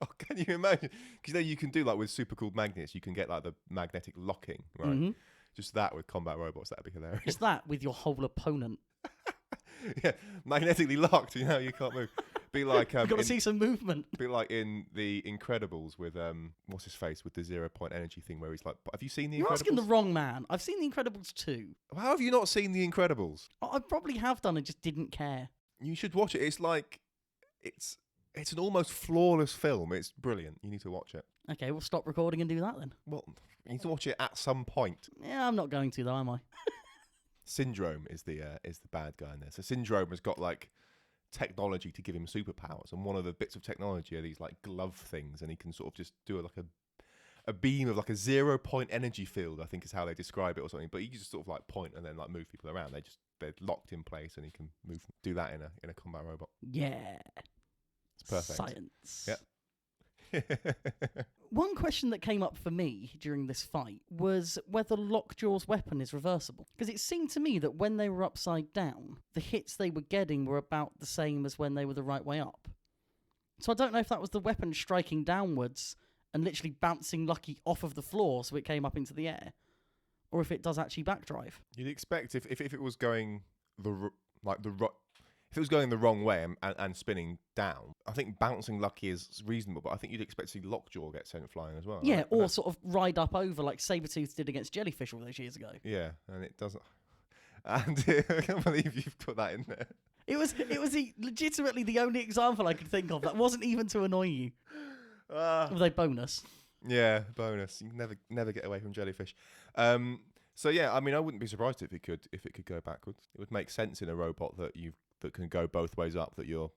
Oh, can you imagine? Because you can do like with super cooled magnets, you can get like the magnetic locking, right? Mm-hmm. Just that with combat robots, that'd be hilarious. Just that with your whole opponent. Yeah, magnetically locked. You can't move. Be like you've got to see some movement. Be like in the Incredibles with what's his face with the 0 point energy thing, where he's like, have you seen the Incredibles? You're asking the wrong man. I've seen the Incredibles too. How have you not seen the Incredibles? I probably have done and just didn't care. You should watch it. It's like it's an almost flawless film. It's brilliant. You need to watch it. Okay, we'll stop recording and do that then. Well, you need to watch it at some point. Yeah, I'm not going to though, am I? Syndrome is the bad guy in there. So Syndrome has got like technology to give him superpowers, and one of the bits of technology are these like glove things, and he can sort of just do like a beam of like a 0 point energy field, I think is how they describe it or something. But he just sort of like point and then like move people around. They're locked in place, and he can do that in a combat robot. Yeah. It's perfect. Science. Yeah. One question that came up for me during this fight was whether Lockjaw's weapon is reversible. Because it seemed to me that when they were upside down, the hits they were getting were about the same as when they were the right way up. So I don't know if that was the weapon striking downwards and literally bouncing Lucky off of the floor so it came up into the air, or if it does actually backdrive. You'd expect if it was going if it was going the wrong way and spinning down, I think bouncing Lucky is reasonable, but I think you'd expect to see Lockjaw get sent flying as well. Yeah, right? Or sort of ride up over like Sabretooth did against Jellyfish all those years ago. Yeah, and it doesn't. And I can't believe you've put that in there. It was legitimately the only example I could think of that wasn't even to annoy you. With a bonus. Yeah, bonus. You can never get away from jellyfish. So yeah, I mean, I wouldn't be surprised if it could go backwards. It would make sense in a robot that can go both ways up, that your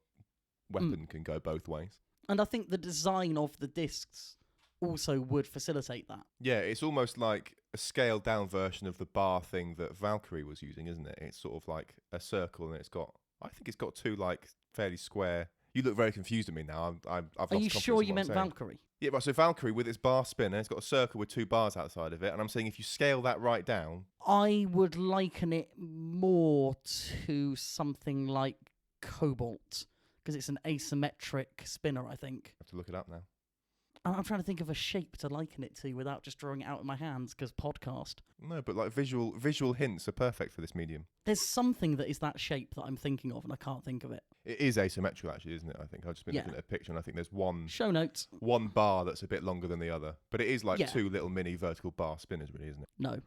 weapon can go both ways. And I think the design of the discs also would facilitate that. Yeah, it's almost like a scaled down version of the bar thing that Valkyrie was using, isn't it? It's sort of like a circle, and I think it's got two like fairly square. You look very confused at me now. I've lost Are you sure you meant Valkyrie? Yeah, right. So Valkyrie with its bar spinner, it's got a circle with two bars outside of it, and I'm saying if you scale that right down, I would liken it more to something like Cobalt, because it's an asymmetric spinner, I think. I have to look it up now. I'm trying to think of a shape to liken it to without just drawing it out in my hands, because podcast. No, but like visual hints are perfect for this medium. There's something that is that shape that I'm thinking of, and I can't think of it. It is asymmetrical, actually, isn't it? I think I've just been looking at a picture, and I think there's one show notes, one bar that's a bit longer than the other, but it is like two little mini vertical bar spinners, really, isn't it? No,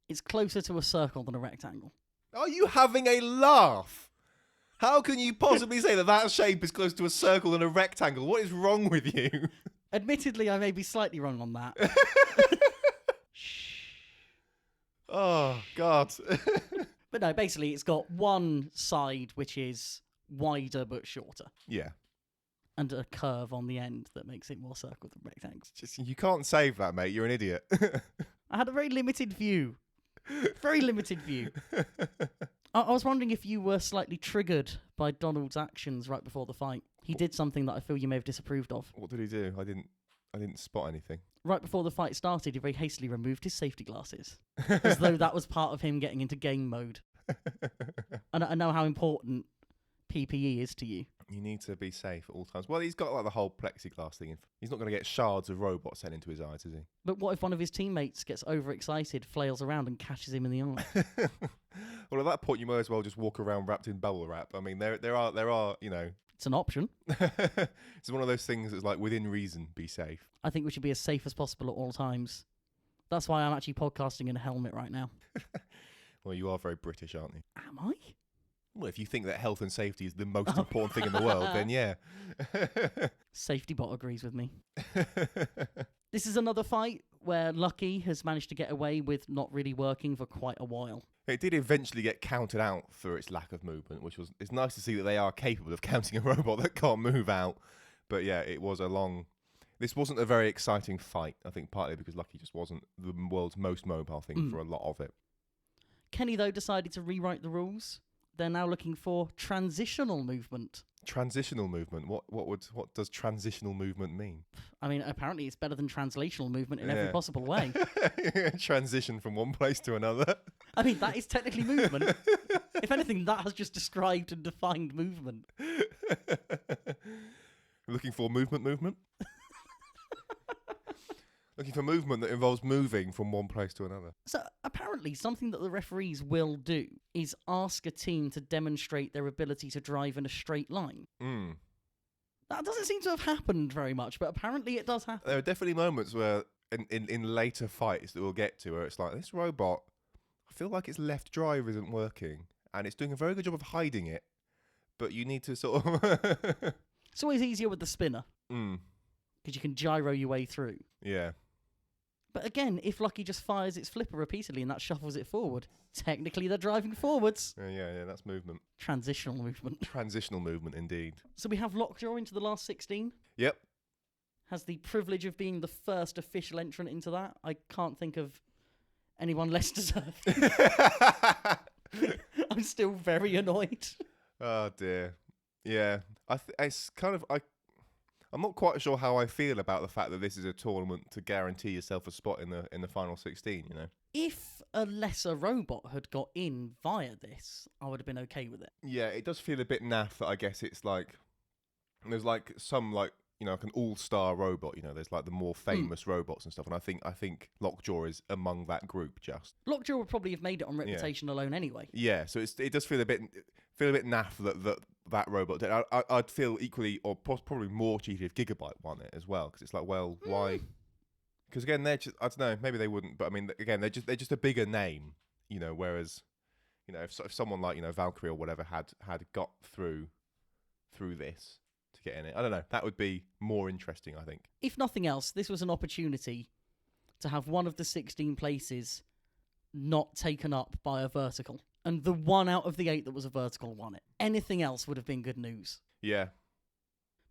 it's closer to a circle than a rectangle. Are you having a laugh? How can you possibly say that shape is closer to a circle than a rectangle? What is wrong with you? Admittedly, I may be slightly wrong on that. Shh. Oh, God. But no, basically, it's got one side which is wider but shorter. Yeah. And a curve on the end that makes it more circle than rectangle. You can't save that, mate. You're an idiot. I had a very limited view. Very limited view. I was wondering if you were slightly triggered by Donald's actions right before the fight. He did something that I feel you may have disapproved of. What did he do? I didn't spot anything. Right before the fight started, he very hastily removed his safety glasses, as though that was part of him getting into game mode. And I know how important PPE is to you. You need to be safe at all times. Well, he's got like the whole plexiglass thing. He's not going to get shards of robot sent into his eyes, is he? But what if one of his teammates gets overexcited, flails around and catches him in the eye? Well, at that point, you might as well just walk around wrapped in bubble wrap. I mean, there are, you know... It's an option. It's one of those things that's like, within reason, be safe. I think we should be as safe as possible at all times. That's why I'm actually podcasting in a helmet right now. Well, you are very British, aren't you? Am I? Well, if you think that health and safety is the most important thing in the world, then yeah. Safety bot agrees with me. This is another fight where Lucky has managed to get away with not really working for quite a while. It did eventually get counted out for its lack of movement, it's nice to see that they are capable of counting a robot that can't move out. But yeah, this wasn't a very exciting fight, I think partly because Lucky just wasn't the world's most mobile thing for a lot of it. Kenny, though, decided to rewrite the rules. They're now looking for transitional movement. Transitional movement? What does transitional movement mean? I mean, apparently it's better than translational movement in every possible way. Transition from one place to another. I mean, that is technically movement. If anything, that has just described and defined movement. Looking for movement? Looking for movement that involves moving from one place to another. So apparently something that the referees will do is ask a team to demonstrate their ability to drive in a straight line. That doesn't seem to have happened very much, but apparently it does happen. There are definitely moments where in later fights that we'll get to where it's like, this robot, I feel like its left drive isn't working and it's doing a very good job of hiding it, but you need to sort of... It's always easier with the spinner. Because you can gyro your way through. Yeah. But again, if Lucky just fires its flipper repeatedly and that shuffles it forward, technically they're driving forwards. Yeah, that's movement. Transitional movement. Transitional movement, indeed. So we have Lockjaw into the last 16. Yep. Has the privilege of being the first official entrant into that. I can't think of anyone less deserving. I'm still very annoyed. Oh, dear. Yeah. I'm not quite sure how I feel about the fact that this is a tournament to guarantee yourself a spot in the final 16, you know. If a lesser robot had got in via this, I would have been okay with it. Yeah, it does feel a bit naff that I guess it's like there's like some like, you know, like an all-star robot, you know, there's like the more famous robots and stuff, and I think Lockjaw is among that group just. Lockjaw would probably have made it on reputation alone anyway. Yeah, so it does feel a bit naff that robot did. I'd feel equally or probably more cheated if Gigabyte won it as well, because it's like, well, why? Because again, they're just, I don't know, maybe they wouldn't, but I mean, again, they're just a bigger name, you know. Whereas, you know, if someone like, you know, Valkyrie or whatever had got through this to get in it. I don't know. That would be more interesting, I think. If nothing else, this was an opportunity to have one of the 16 places not taken up by a vertical. And the 1 out of the 8 that was a vertical won it. Anything else would have been good news. Yeah.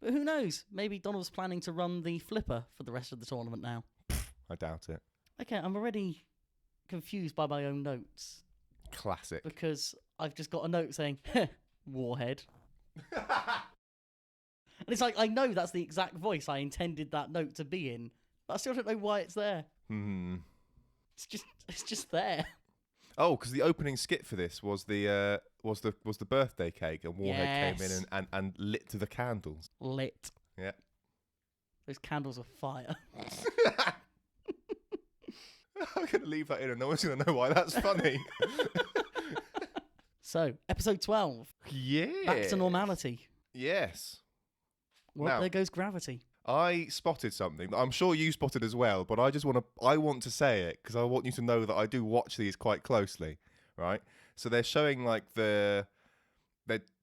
But who knows? Maybe Donald's planning to run the flipper for the rest of the tournament now. I doubt it. Okay, I'm already confused by my own notes. Classic. Because I've just got a note saying, Warhead. And it's like, I know that's the exact voice I intended that note to be in, but I still don't know why it's there. It's just there. Oh, because the opening skit for this was the birthday cake, and Warhead came in and lit to the candles. Lit. Yeah. Those candles are fire. I'm going to leave that in and no one's going to know why that's funny. So, episode 12. Yeah. Back to normality. Yes. Well, now, there goes gravity. I spotted something that I'm sure you spotted as well, but I want to say it because I want you to know that I do watch these quite closely, right? So they're showing like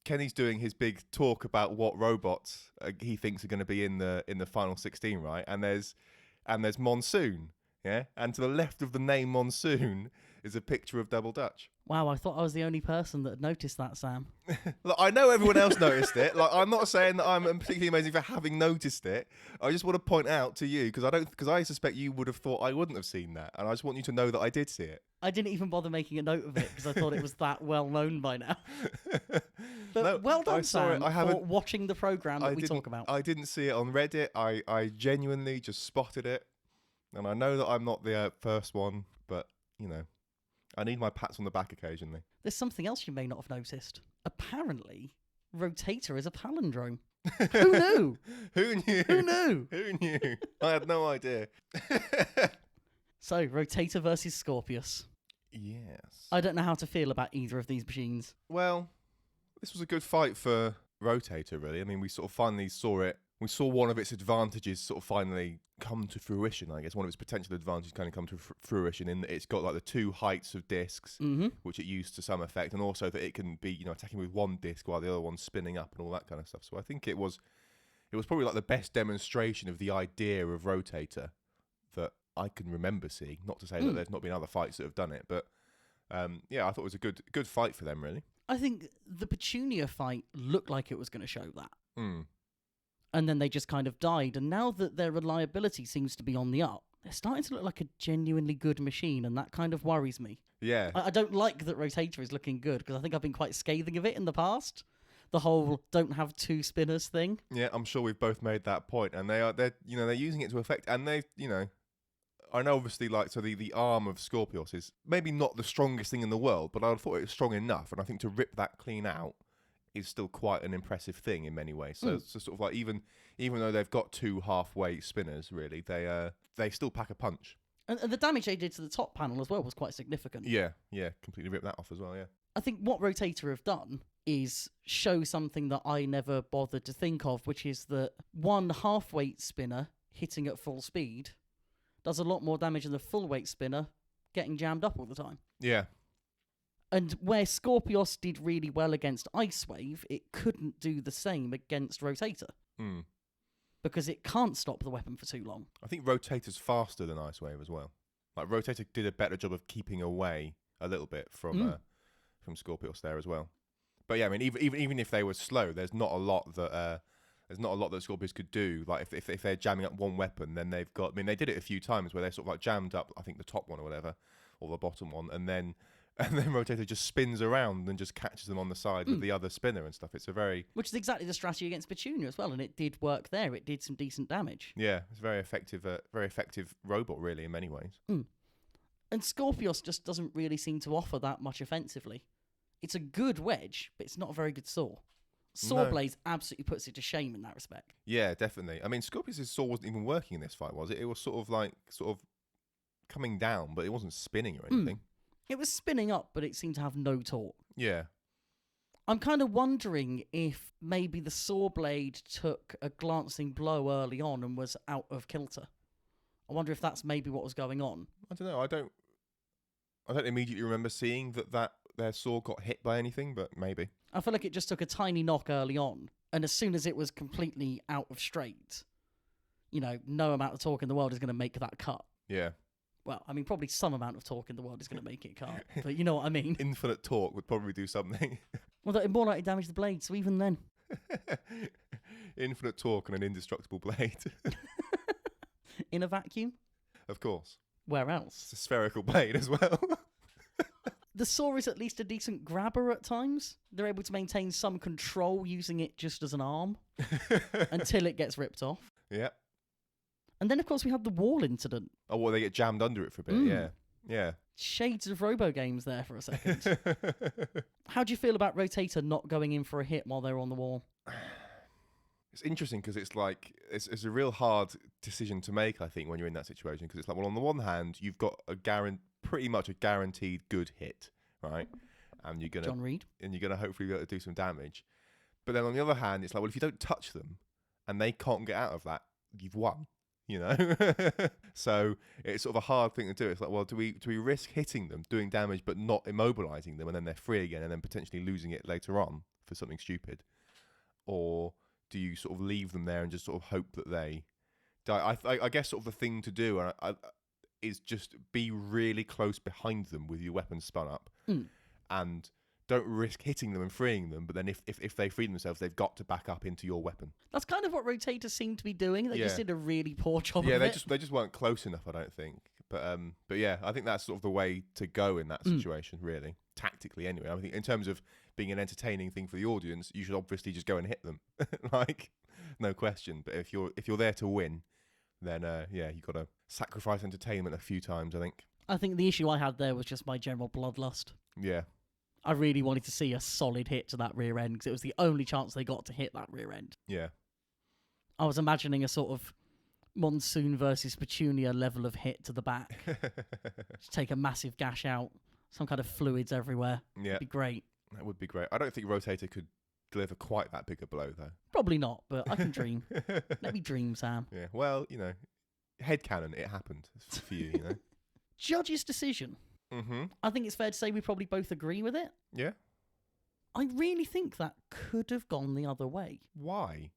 Kenny's doing his big talk about what robots he thinks are going to be in the final 16, right? And there's Monsoon, yeah? And to the left of the name Monsoon is a picture of Double Dutch. Wow, I thought I was the only person that noticed that, Sam. Look, I know everyone else noticed it. Like, I'm not saying that I'm particularly amazing for having noticed it. I just want to point out to you because I suspect you would have thought I wouldn't have seen that, and I just want you to know that I did see it. I didn't even bother making a note of it because I thought it was that well known by now. But no, well done, Sam, for watching the program that we talk about. I didn't see it on Reddit. I genuinely just spotted it, and I know that I'm not the first one, but you know. I need my pats on the back occasionally. There's something else you may not have noticed. Apparently, Rotator is a palindrome. Who knew? Who knew? Who knew? Who knew? I had no idea. So, Rotator versus Scorpius. Yes. I don't know how to feel about either of these machines. Well, this was a good fight for Rotator, really. I mean, we sort of finally saw it. We saw one of its advantages sort of finally come to fruition, I guess. One of its potential advantages kind of come to fruition in that it's got like the 2 heights of discs, which it used to some effect, and also that it can be, attacking with one disc while the other one's spinning up and all that kind of stuff. So I think it was probably like the best demonstration of the idea of Rotator that I can remember seeing. Not to say that there's not been other fights that have done it, but yeah, I thought it was a good fight for them, really. I think the Petunia fight looked like it was going to show that. And then they just kind of died. And now that their reliability seems to be on the up, they're starting to look like a genuinely good machine, and that kind of worries me. Yeah. I don't like that Rotator is looking good, because I think I've been quite scathing of it in the past. The whole don't have 2 spinners thing. Yeah, I'm sure we've both made that point, and they're using it to effect, and I know obviously the arm of Scorpius is maybe not the strongest thing in the world, but I thought it was strong enough, and I think to rip that clean out is still quite an impressive thing in many ways. So sort of like even though they've got 2 halfway spinners, really, they still pack a punch. And the damage they did to the top panel as well was quite significant. Yeah, completely ripped that off as well, yeah. I think what Rotator have done is show something that I never bothered to think of, which is that one half-weight spinner hitting at full speed does a lot more damage than the full-weight spinner getting jammed up all the time. Yeah. And where Scorpius did really well against Ice Wave, it couldn't do the same against Rotator. Because it can't stop the weapon for too long. I think Rotator's faster than Ice Wave as well. Like Rotator did a better job of keeping away a little bit from Scorpius there as well. But yeah, I mean, even if they were slow, there's not a lot that Scorpius could do. Like if they're jamming up one weapon, then they've got. I mean, they did it a few times where they sort of like jammed up, I think the top one or whatever, or the bottom one, and then Rotator just spins around and just catches them on the side with the other spinner and stuff. Which is exactly the strategy against Petunia as well, and it did work there. It did some decent damage. Yeah, it's a very effective robot, really, in many ways. And Scorpius just doesn't really seem to offer that much offensively. It's a good wedge, but it's not a very good saw. Sawblades absolutely puts it to shame in that respect. Yeah, definitely. I mean, Scorpius' saw wasn't even working in this fight, was it? It was sort of coming down, but it wasn't spinning or anything. It was spinning up, but it seemed to have no torque. Yeah. I'm kind of wondering if maybe the saw blade took a glancing blow early on and was out of kilter. I wonder if that's maybe what was going on. I don't know. I don't immediately remember seeing that their saw got hit by anything, but maybe. I feel like it just took a tiny knock early on, And as soon as it was completely out of straight, no amount of torque in the world is going to make that cut. Yeah. Well, I mean, probably some amount of torque in the world is going to make it cut, but you know what I mean. Infinite torque would probably do something. Well, that would more likely damage the blade, so even then. Infinite torque and an indestructible blade. In a vacuum? Of course. Where else? It's a spherical blade as well. The saw is at least a decent grabber at times. They're able to maintain some control using it just as an arm until it gets ripped off. Yeah. And then, of course, we had the wall incident. Oh, well, they get jammed under it for a bit, yeah. Yeah. Shades of Robo games there for a second. How do you feel about Rotator not going in for a hit while they're on the wall? It's interesting because it's like, it's a real hard decision to make, I think, when you're in that situation. Because it's like, well, on the one hand, you've got pretty much a guaranteed good hit, right? And you're gonna John Reed. And you're gonna hopefully be able to do some damage. But then on the other hand, it's like, well, if you don't touch them and they can't get out of that, you've won. So it's sort of a hard thing to do. It's like, well, do we risk hitting them, doing damage, but not immobilizing them, and then they're free again, and then potentially losing it later on for something stupid, or do you sort of leave them there and just sort of hope that they die? I guess sort of the thing to do is just be really close behind them with your weapon spun up, and don't risk hitting them and freeing them, but then if they free themselves, they've got to back up into your weapon. That's kind of what Rotators seem to be doing. They just did a really poor job of it. Yeah, they just weren't close enough, I don't think. But yeah, I think that's sort of the way to go in that situation, really. Tactically, anyway. I think in terms of being an entertaining thing for the audience, you should obviously just go and hit them. Like, no question. But if you're there to win, then you've got to sacrifice entertainment a few times, I think. I think the issue I had there was just my general bloodlust. Yeah. I really wanted to see a solid hit to that rear end because it was the only chance they got to hit that rear end. Yeah. I was imagining a sort of Monsoon versus Petunia level of hit to the back. Just take a massive gash out, some kind of fluids everywhere. Yeah. It'd be great. That would be great. I don't think Rotator could deliver quite that big a blow, though. Probably not, but I can dream. Let me dream, Sam. Yeah, well, headcanon, it happened for you, Judge's decision. Mm-hmm. I think it's fair to say we probably both agree with it. Yeah. I really think that could have gone the other way. Why?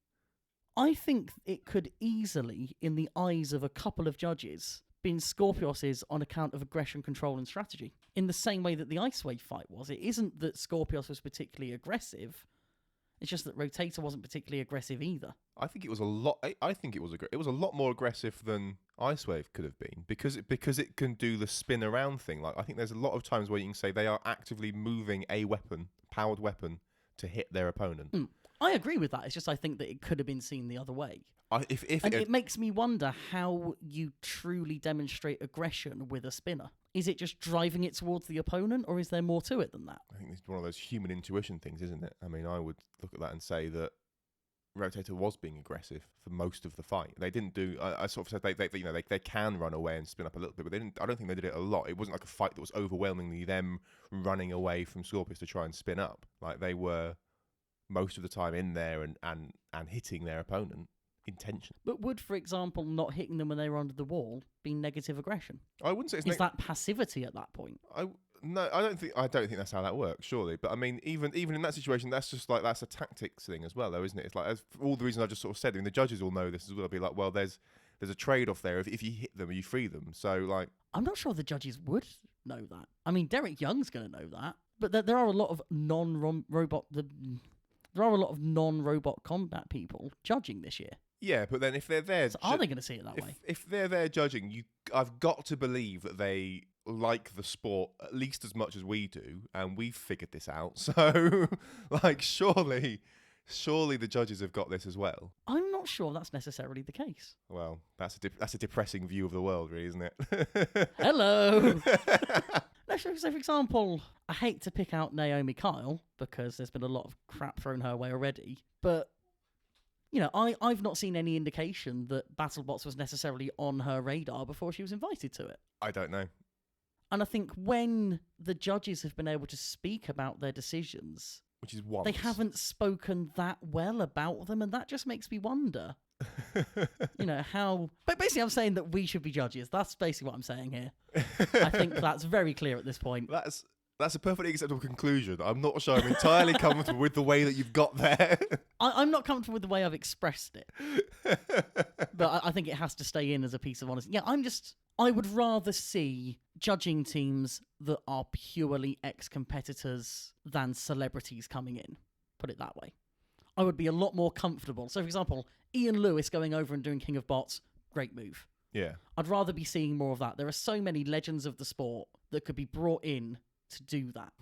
I think it could easily, in the eyes of a couple of judges, been Scorpios's on account of aggression, control, and strategy. In the same way that the Ice Wave fight was. It isn't that Scorpios was particularly aggressive. It's just that Rotator wasn't particularly aggressive either. I think it was a lot. I think it was a lot more aggressive than Ice Wave could have been because it can do the spin around thing. Like, I think there's a lot of times where you can say they are actively moving a powered weapon, to hit their opponent. I agree with that. It's just I think that it could have been seen the other way. It makes me wonder how you truly demonstrate aggression with a spinner. Is it just driving it towards the opponent, or is there more to it than that? I think it's one of those human intuition things, isn't it? I mean, I would look at that and say that Rotator was being aggressive for most of the fight. They didn't do. I sort of said they can run away and spin up a little bit, but they didn't. I don't think they did it a lot. It wasn't like a fight that was overwhelmingly them running away from Scorpius to try and spin up. Like, they were most of the time in there and hitting their opponent intention. But would, for example, not hitting them when they were under the wall be negative aggression? I wouldn't say it's is that passivity at that point? No, I don't think that's how that works, surely. But I mean, even in that situation, that's just like, that's a tactics thing as well, though, isn't it? It's like, as for all the reasons I just sort of said, I mean, the judges all know this as well. Be like, well, there's a trade-off there. If you hit them, you free them. So, like, I'm not sure the judges would know that. I mean, Derek Young's going to know that, but there are a lot of non-robot combat people judging this year. Yeah, but then if they're there, so are they going to see it that way? If they're there judging, I've got to believe that they like the sport at least as much as we do, and we've figured this out. So, like, surely the judges have got this as well. I'm not sure that's necessarily the case. Well, that's a depressing view of the world, really, isn't it? Hello. So, for example, I hate to pick out Naomi Kyle because there's been a lot of crap thrown her way already, but I've not seen any indication that BattleBots was necessarily on her radar before she was invited to it. I don't know. And I think when the judges have been able to speak about their decisions, which is once, they haven't spoken that well about them, and that just makes me wonder. How... But basically, I'm saying that we should be judges. That's basically what I'm saying here. I think that's very clear at this point. That's a perfectly acceptable conclusion. I'm not sure I'm entirely comfortable with the way that you've got there. I'm not comfortable with the way I've expressed it. But I think it has to stay in as a piece of honesty. Yeah, I would rather see judging teams that are purely ex-competitors than celebrities coming in. Put it that way. I would be a lot more comfortable. So, for example, Ian Lewis going over and doing King of Bots, great move. Yeah. I'd rather be seeing more of that. There are so many legends of the sport that could be brought in to do that.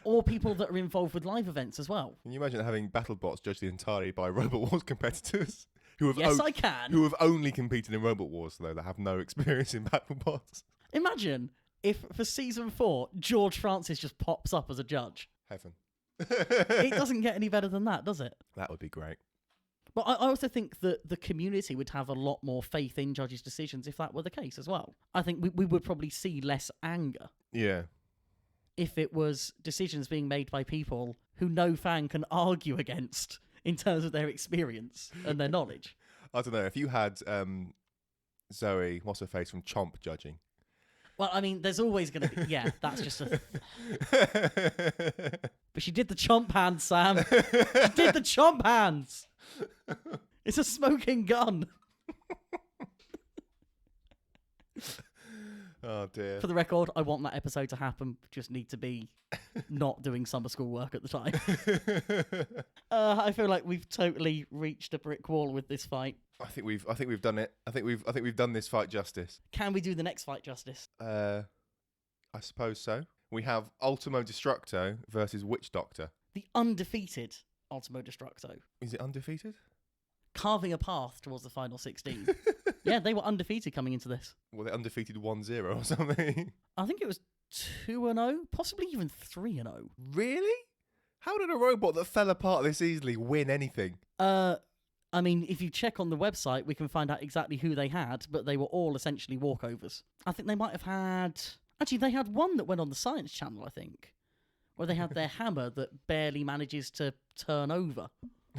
Or people that are involved with live events as well. Can you imagine having BattleBots judged entirely by Robot Wars competitors? Yes, I can. Who have only competed in Robot Wars, though, that have no experience in BattleBots. Imagine if, for Season 4, George Francis just pops up as a judge. Heaven. It doesn't get any better than that, does it? That would be great. But I also think that the community would have a lot more faith in judges' decisions if that were the case as well. I think we would probably see less anger. Yeah. If it was decisions being made by people who no fan can argue against in terms of their experience and their knowledge. I don't know. If you had Zoe, what's her face, from Chomp judging. Well, I mean, there's always going to be... Yeah, that's just a... But she did the chomp hands, Sam. She did the chomp hands. It's a smoking gun. Oh, dear. For the record, I want that episode to happen. Just need to be not doing summer school work at the time. I feel like we've totally reached a brick wall with this fight. I think we've done it. I think we've done this fight justice. Can we do the next fight justice? I suppose so. We have Ultimo Destructo versus Witch Doctor. The undefeated Ultimo Destructo. Is it undefeated? Carving a path towards the final 16. Yeah, they were undefeated coming into this. Were they undefeated 1-0 or something? I think it was 2-0, possibly even 3-0. Really? How did a robot that fell apart this easily win anything? I mean, if you check on the website, we can find out exactly who they had, but they were all essentially walkovers. I think they might have had... Actually, they had one that went on the Science Channel, I think, where they had their hammer that barely manages to turn over.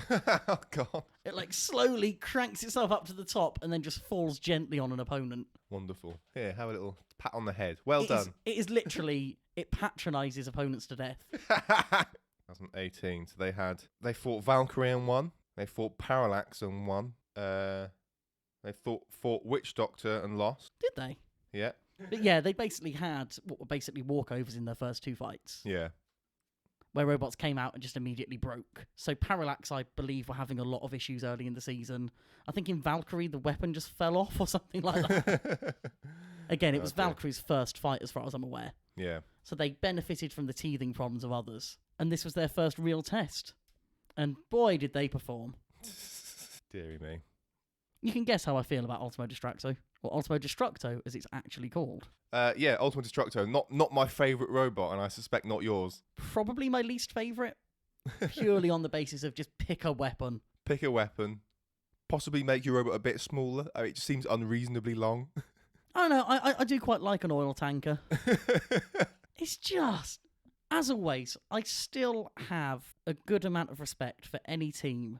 Oh, God. It, like, slowly cranks itself up to the top and then just falls gently on an opponent. Wonderful. Here, have a little pat on the head. Well done. It is literally... It patronises opponents to death. 2018. So they fought Valkyrie and won. They fought Parallax and won. They fought Witch Doctor and lost. Did they? Yeah. But yeah, they basically had what were basically walkovers in their first two fights. Yeah. Where robots came out and just immediately broke. So Parallax, I believe, were having a lot of issues early in the season. I think in Valkyrie, the weapon just fell off or something like that. Again, it was Valkyrie's first fight as far as I'm aware. Yeah. So they benefited from the teething problems of others. And this was their first real test. And boy, did they perform. Deary me. You can guess how I feel about Ultimo Destructo. Or Ultimo Destructo, as it's actually called. Yeah, Ultimo Destructo. Not my favourite robot, and I suspect not yours. Probably my least favourite. Purely on the basis of just pick a weapon. Pick a weapon. Possibly make your robot a bit smaller. I mean, it just seems unreasonably long. I don't know. I do quite like an oil tanker. It's just... As always, I still have a good amount of respect for any team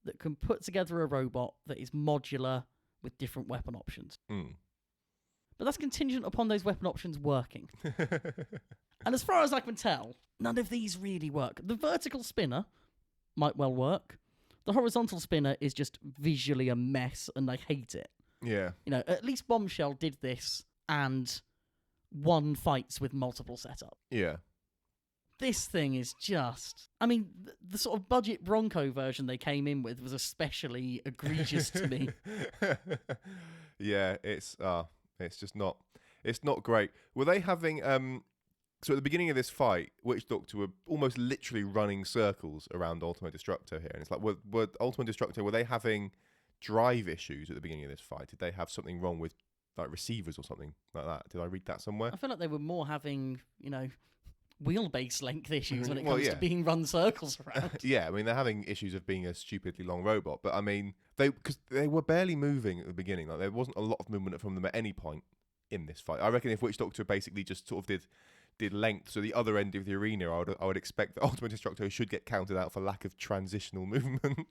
that can put together a robot that is modular with different weapon options. Mm. But that's contingent upon those weapon options working. And as far as I can tell, none of these really work. The vertical spinner might well work. The horizontal spinner is just visually a mess, and I hate it. Yeah. You know, at least Bombshell did this and won fights with multiple setup. Yeah. This thing is just... I mean, the sort of budget Bronco version they came in with was especially egregious to me. Yeah, it's just not... It's not great. Were they having... So at the beginning of this fight, Witch Doctor were almost literally running circles around Ultimo Destructo here. And it's like, were Ultimo Destructo, were they having drive issues at the beginning of this fight? Did they have something wrong with like receivers or something like that? Did I read that somewhere? I feel like they were more having, you know... wheelbase length issues when it comes to being run circles around. Yeah, I mean, they're having issues of being a stupidly long robot, but I mean, because they were barely moving at the beginning. Like, there wasn't a lot of movement from them at any point in this fight. I reckon if Witch Doctor basically just sort of did did length, so the other end of the arena, I would expect that Ultimate Destructo should get counted out for lack of transitional movement.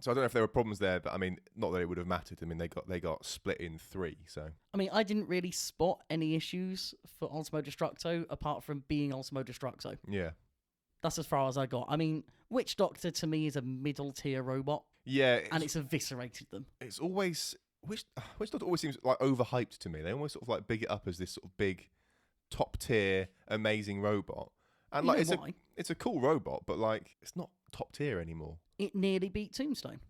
So I don't know if there were problems there, but I mean, not that it would have mattered. I mean, they got split in 3. So I mean, I didn't really spot any issues for Ultimo Destructo apart from being Ultimo Destructo. Yeah, that's as far as I got. I mean, Witch Doctor to me is a middle tier robot. Yeah, and it's eviscerated them. It's always Witch Doctor always seems like overhyped to me. They almost sort of like big it up as this sort of big, top tier, amazing robot. And like it's a cool robot, but like it's not top tier anymore. It nearly beat Tombstone.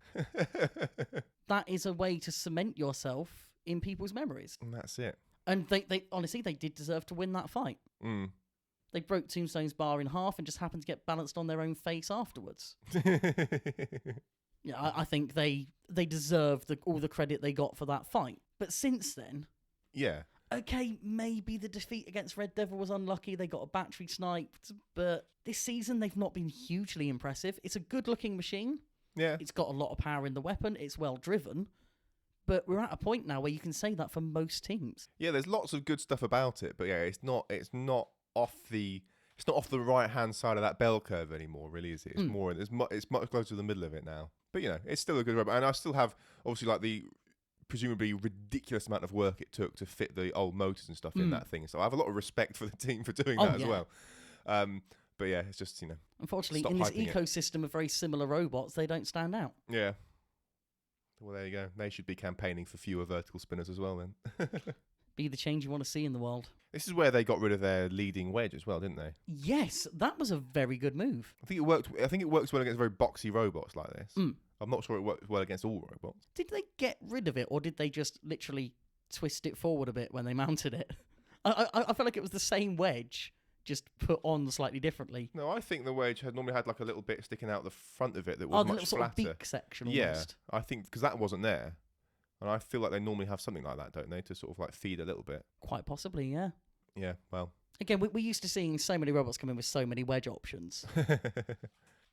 That is a way to cement yourself in people's memories. And that's it. And they honestly, they did deserve to win that fight. Mm. They broke Tombstone's bar in half and just happened to get balanced on their own face afterwards. Yeah, I think they deserve all the credit they got for that fight. But since then... Yeah. Okay, maybe the defeat against Red Devil was unlucky. They got a battery sniped. But this season, they've not been hugely impressive. It's a good-looking machine. Yeah. It's got a lot of power in the weapon. It's well-driven. But we're at a point now where you can say that for most teams. Yeah, there's lots of good stuff about it. But yeah, it's not off the right-hand side of that bell curve anymore, really, is it? It's it's much closer to the middle of it now. But, you know, it's still a good robot. And I still have, obviously, like the presumably ridiculous amount of work it took to fit the old motors and stuff in that thing. So I have a lot of respect for the team for doing that as well. But, yeah, it's just, you know... Unfortunately, in this ecosystem of very similar robots, they don't stand out. Yeah. Well, there you go. They should be campaigning for fewer vertical spinners as well, then. Be the change you want to see in the world. This is where they got rid of their leading wedge as well, didn't they? Yes, that was a very good move. I think it works well against very boxy robots like this. I'm not sure it works well against all robots. Did they get rid of it, or did they just literally twist it forward a bit when they mounted it? I feel like it was the same wedge, just put on slightly differently. No, I think the wedge normally had like a little bit sticking out the front of it that was much little flatter. Sort of beak section almost. Yeah, I think because that wasn't there. And I feel like they normally have something like that, don't they, to sort of like feed a little bit. Quite possibly, yeah. Yeah, well. Again, we're used to seeing so many robots come in with so many wedge options.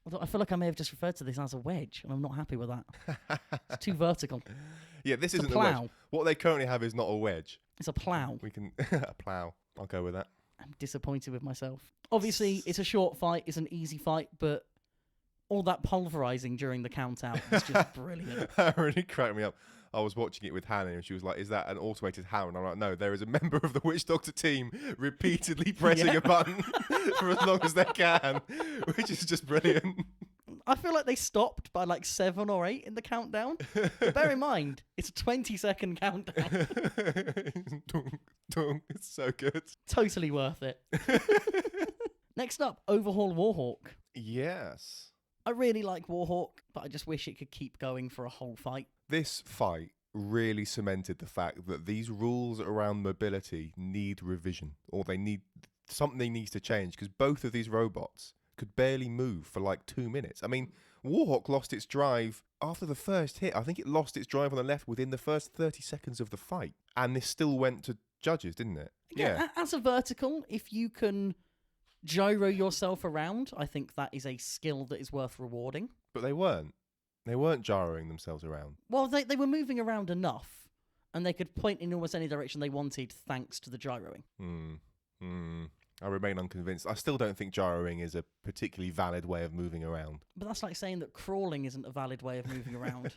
Although I feel like I may have just referred to this as a wedge, and I'm not happy with that. It's too vertical. Yeah, this isn't a wedge. What they currently have is not a wedge. It's a plough. We can a plough. I'll go with that. I'm disappointed with myself. Obviously, it's a short fight. It's an easy fight, but all that pulverizing during the count out was just brilliant. That really cracked me up. I was watching it with Hannah and she was like, is that an automated hammer? And I'm like, no, there is a member of the Witch Doctor team repeatedly pressing a button for as long as they can, which is just brilliant. I feel like they stopped by like 7 or 8 in the countdown. But bear in mind, it's a 20-second countdown. Dunk, dunk. It's so good. Totally worth it. Next up, Overhaul Warhawk. Yes. I really like Warhawk, but I just wish it could keep going for a whole fight. This fight really cemented the fact that these rules around mobility need revision, or something needs to change, because both of these robots could barely move for like 2 minutes. I mean, Warhawk lost its drive after the first hit. I think it lost its drive on the left within the first 30 seconds of the fight, and this still went to judges, didn't it? Yeah. As a vertical, if you can gyro yourself around, I think that is a skill that is worth rewarding. But they weren't. They weren't gyroing themselves around. Well, they were moving around enough, and they could point in almost any direction they wanted thanks to the gyroing. I remain unconvinced. I still don't think gyroing is a particularly valid way of moving around. But that's like saying that crawling isn't a valid way of moving around.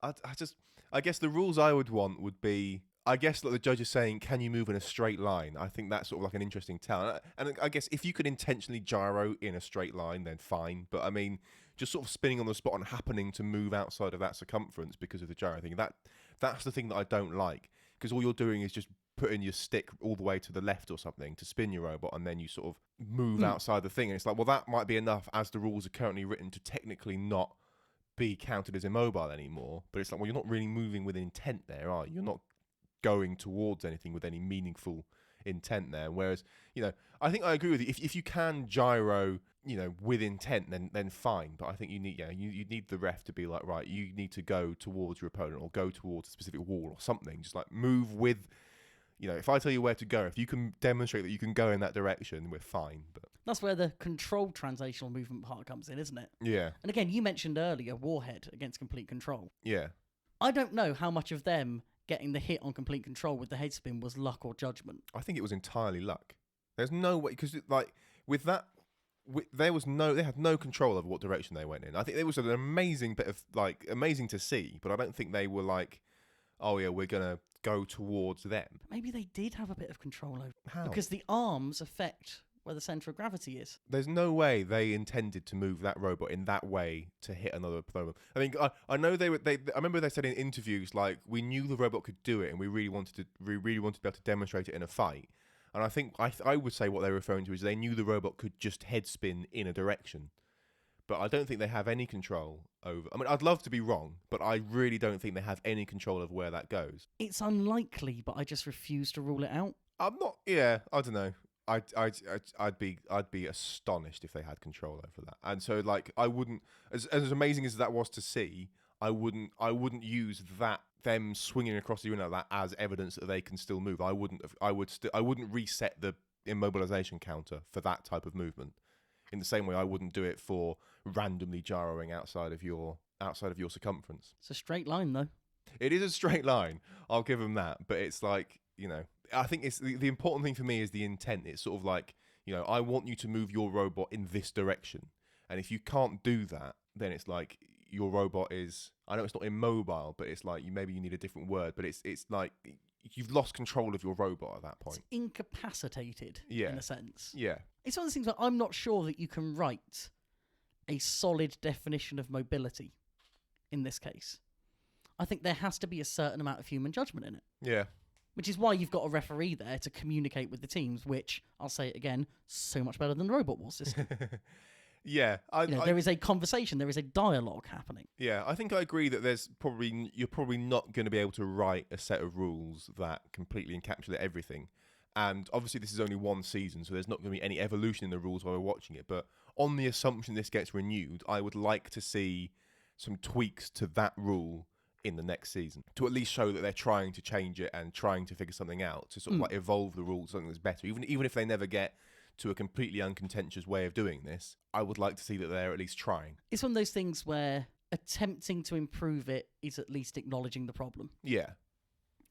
I guess the rules I would want would be, I guess like the judge is saying, can you move in a straight line? I think that's sort of like an interesting tell. And I guess if you could intentionally gyro in a straight line, then fine. But I mean, just sort of spinning on the spot and happening to move outside of that circumference because of the gyro thing, that's the thing that I don't like. Because all you're doing is just putting your stick all the way to the left or something to spin your robot, and then you sort of move outside the thing. And it's like, well, that might be enough as the rules are currently written to technically not be counted as immobile anymore. But it's like, well, you're not really moving with intent there, are you? You're not going towards anything with any meaningful intent there. Whereas, you know, I think I agree with you. If you can gyro, you know, with intent, then fine. But I think you need the ref to be like, right, you need to go towards your opponent or go towards a specific wall or something. Just like move with, you know, if I tell you where to go, if you can demonstrate that you can go in that direction, we're fine. But that's where the controlled translational movement part comes in, isn't it? Yeah. And again, you mentioned earlier Warhead against Complete Control. Yeah. I don't know how much of them getting the hit on complete control with the head spin was luck or judgment? I think it was entirely luck. There's no way, because like with that, they had no control over what direction they went in. I think it was an amazing bit of amazing to see, but I don't think they were like, oh yeah, we're gonna go towards them. Maybe they did have a bit of control over. How? Because the arms affect where the centre of gravity is. There's no way they intended to move that robot in that way to hit another robot. I mean, I know I remember they said in interviews, like, we knew the robot could do it and we really wanted to be able to demonstrate it in a fight. And I think I would say what they're referring to is they knew the robot could just head spin in a direction. But I don't think they have any control over... I mean, I'd love to be wrong, but I really don't think they have any control of where that goes. It's unlikely, but I just refuse to rule it out. I'm not... Yeah, I don't know. I'd be astonished if they had control over that. And so, like, I wouldn't... As amazing as that was to see, I wouldn't use that, them swinging across the arena like that, as evidence that they can still move. I wouldn't reset the immobilization counter for that type of movement. In the same way, I wouldn't do it for randomly gyroing outside of your circumference. It's a straight line, though. It is a straight line. I'll give them that. But it's like, you know, I think it's the important thing for me is the intent. It's sort of like, you know, I want you to move your robot in this direction. And if you can't do that, then it's like your robot is, I know it's not immobile, but it's like maybe you need a different word, but it's like you've lost control of your robot at that point. It's incapacitated, in a sense. Yeah. It's one of those things where I'm not sure that you can write a solid definition of mobility in this case. I think there has to be a certain amount of human judgment in it. Yeah. Which is why you've got a referee there to communicate with the teams, which, I'll say it again, so much better than the Robot Wars system. Yeah. There is a conversation, there is a dialogue happening. Yeah, I think I agree that you're probably not going to be able to write a set of rules that completely encapsulate everything. And obviously this is only one season, so there's not going to be any evolution in the rules while we're watching it. But on the assumption this gets renewed, I would like to see some tweaks to that rule in the next season, to at least show that they're trying to change it and trying to figure something out, to sort of like evolve the rules to something that's better. Even if they never get to a completely uncontentious way of doing this, I would like to see that they're at least trying. It's one of those things where attempting to improve it is at least acknowledging the problem. Yeah.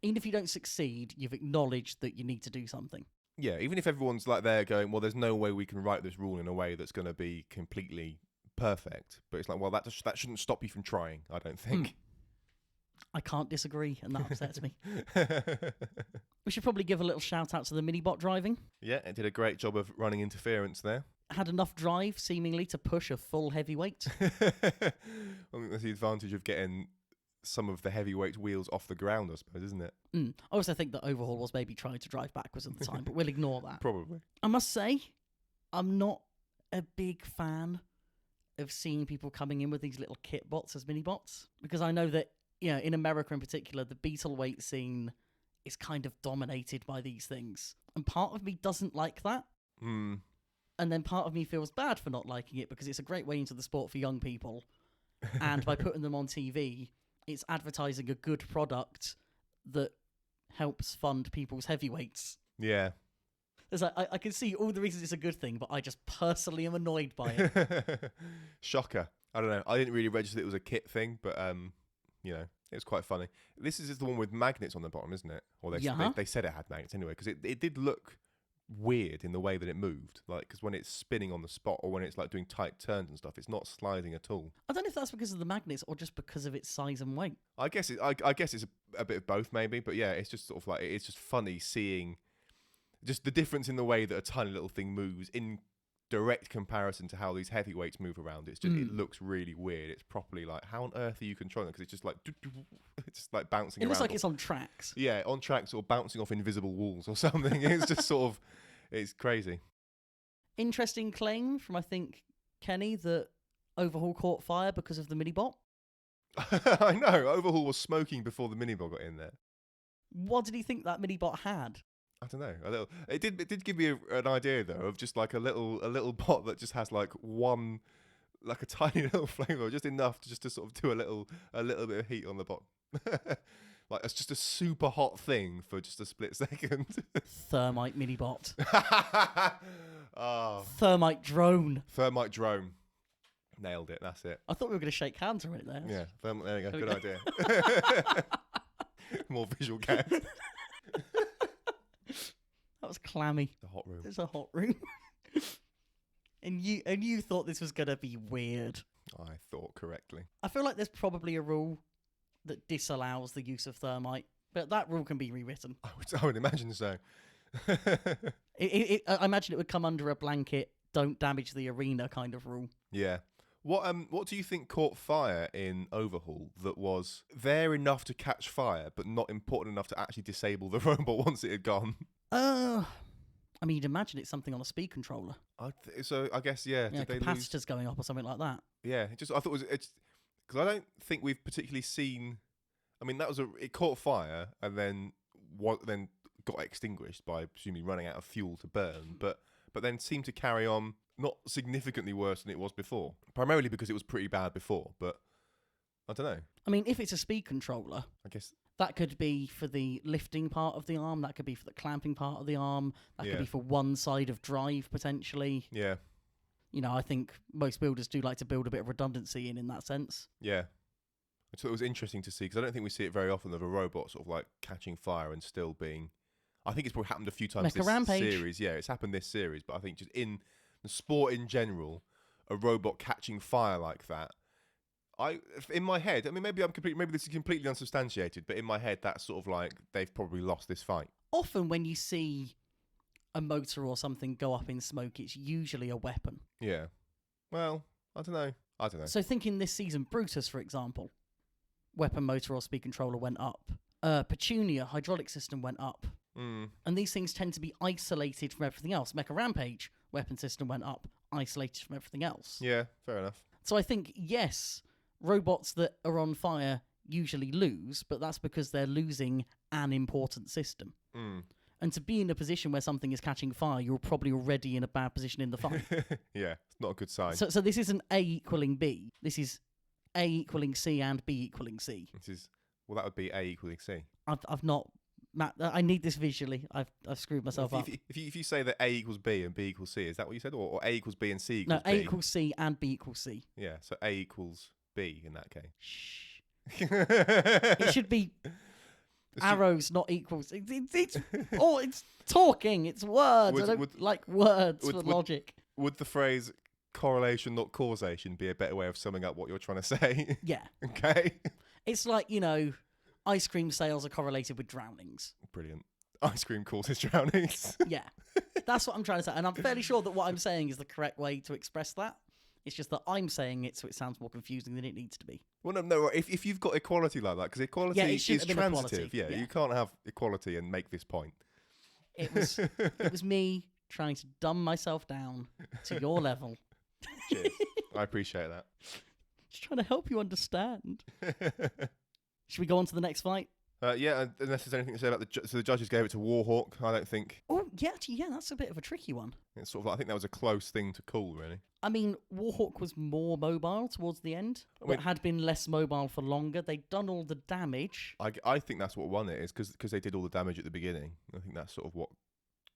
Even if you don't succeed, you've acknowledged that you need to do something. Yeah, even if everyone's like there going, well, there's no way we can write this rule in a way that's going to be completely perfect. But it's like, well, that shouldn't stop you from trying, I don't think. I can't disagree, and that upsets me. We should probably give a little shout out to the mini-bot driving. Yeah, it did a great job of running interference there. Had enough drive, seemingly, to push a full heavyweight. I think that's the advantage of getting some of the heavyweight wheels off the ground, I suppose, isn't it? I also think that Overhaul was maybe trying to drive backwards at the time, but we'll ignore that. Probably. I must say, I'm not a big fan of seeing people coming in with these little kit bots as mini-bots, because I know that, you know, in America in particular, the Beetleweight scene is kind of dominated by these things. And part of me doesn't like that. And then part of me feels bad for not liking it, because it's a great way into the sport for young people. And by putting them on TV, it's advertising a good product that helps fund people's heavyweights. Yeah. There's like, I can see all the reasons it's a good thing, but I just personally am annoyed by it. Shocker. I don't know. I didn't really register it was a kit thing, but you know, it was quite funny. This is the one with magnets on the bottom, isn't it? Or they said it had magnets anyway, because it did look weird in the way that it moved. Like, because when it's spinning on the spot or when it's like doing tight turns and stuff, it's not sliding at all. I don't know if that's because of the magnets or just because of its size and weight. I guess it's a bit of both maybe, but yeah, it's just sort of like, it's just funny seeing just the difference in the way that a tiny little thing moves in direct comparison to how these heavyweights move around. It's just it looks really weird. It's properly like, how on earth are you controlling it? Because it's just like it's just like bouncing around. It looks like it's on tracks. Yeah, on tracks or bouncing off invisible walls or something. It's just sort of, it's crazy. Interesting claim from, I think, Kenny, that Overhaul caught fire because of the mini-bot. I know, Overhaul was smoking before the mini-bot got in there. What did he think that mini-bot had? I don't know. It did give me an idea though of just like a little bot that just has like one, like a tiny little flamethrower, just enough to sort of do a little bit of heat on the bot. Like it's just a super hot thing for just a split second. Thermite mini bot. Oh. Thermite drone. Thermite drone. Nailed it. That's it. I thought we were going to shake hands right there. Yeah. There you go. Good idea. More visual gag. That was clammy. The hot room. There's a hot room. And you thought this was going to be weird. I thought correctly. I feel like there's probably a rule that disallows the use of thermite, but that rule can be rewritten. I would imagine so. I imagine it would come under a blanket, don't damage the arena kind of rule. Yeah. What do you think caught fire in Overhaul that was there enough to catch fire, but not important enough to actually disable the robot once it had gone? I mean, you'd imagine it's something on a speed controller. So I guess, yeah. Yeah, capacitors going up or something like that. Yeah, I thought it's because I don't think we've particularly seen. I mean, it caught fire and then got extinguished by presumably running out of fuel to burn, but then seemed to carry on not significantly worse than it was before. Primarily because it was pretty bad before, but I don't know. I mean, if it's a speed controller, I guess that could be for the lifting part of the arm. That could be for the clamping part of the arm. That could be for one side of drive, potentially. Yeah. You know, I think most builders do like to build a bit of redundancy in that sense. Yeah. So it was interesting to see, because I don't think we see it very often of a robot sort of like catching fire and still being... I think it's probably happened a few times Mecha Rampage series. Yeah, it's happened this series, but I think just in the sport in general, a robot catching fire like that, in my head, I mean, maybe this is completely unsubstantiated, but in my head, that's sort of like they've probably lost this fight. Often when you see a motor or something go up in smoke, it's usually a weapon. Yeah. Well, I don't know. So thinking this season, Brutus, for example, weapon, motor or speed controller went up. Petunia, hydraulic system went up. And these things tend to be isolated from everything else. Mecha Rampage, weapon system went up, isolated from everything else. Yeah, fair enough. So I think, yes, robots that are on fire usually lose, but that's because they're losing an important system. And to be in a position where something is catching fire, you're probably already in a bad position in the fight. Yeah, it's not a good sign. So this isn't A equaling B. This is A equaling C and B equaling C. That would be A equaling C. I've not... Matt, I need this visually. I've screwed myself up. If you say that A equals B and B equals C, is that what you said? Or A equals B and C equals B? No, A equals C and B equals C. Yeah, so A equals B in that case. Shh. It should be arrows, not equals. It's talking. It's words. I don't like words for logic. Would the phrase correlation, not causation, be a better way of summing up what you're trying to say? Yeah. Okay. It's like, ice cream sales are correlated with drownings. Brilliant. Ice cream causes drownings. Yeah. That's what I'm trying to say. And I'm fairly sure that what I'm saying is the correct way to express that. It's just that I'm saying it so it sounds more confusing than it needs to be. Well, no. If you've got equality like that, because equality is transitive. Yeah, you can't have equality and make this point. It was me trying to dumb myself down to your level. Cheers. I appreciate that. Just trying to help you understand. Should we go on to the next fight? Yeah, unless there's anything to say about so the judges gave it to Warhawk. I don't think. Oh, yeah, that's a bit of a tricky one. It's sort of I think that was a close thing to call, really. I mean, Warhawk was more mobile towards the end, but had been less mobile for longer. They'd done all the damage. I think that's what won it, is because they did all the damage at the beginning. I think that's sort of what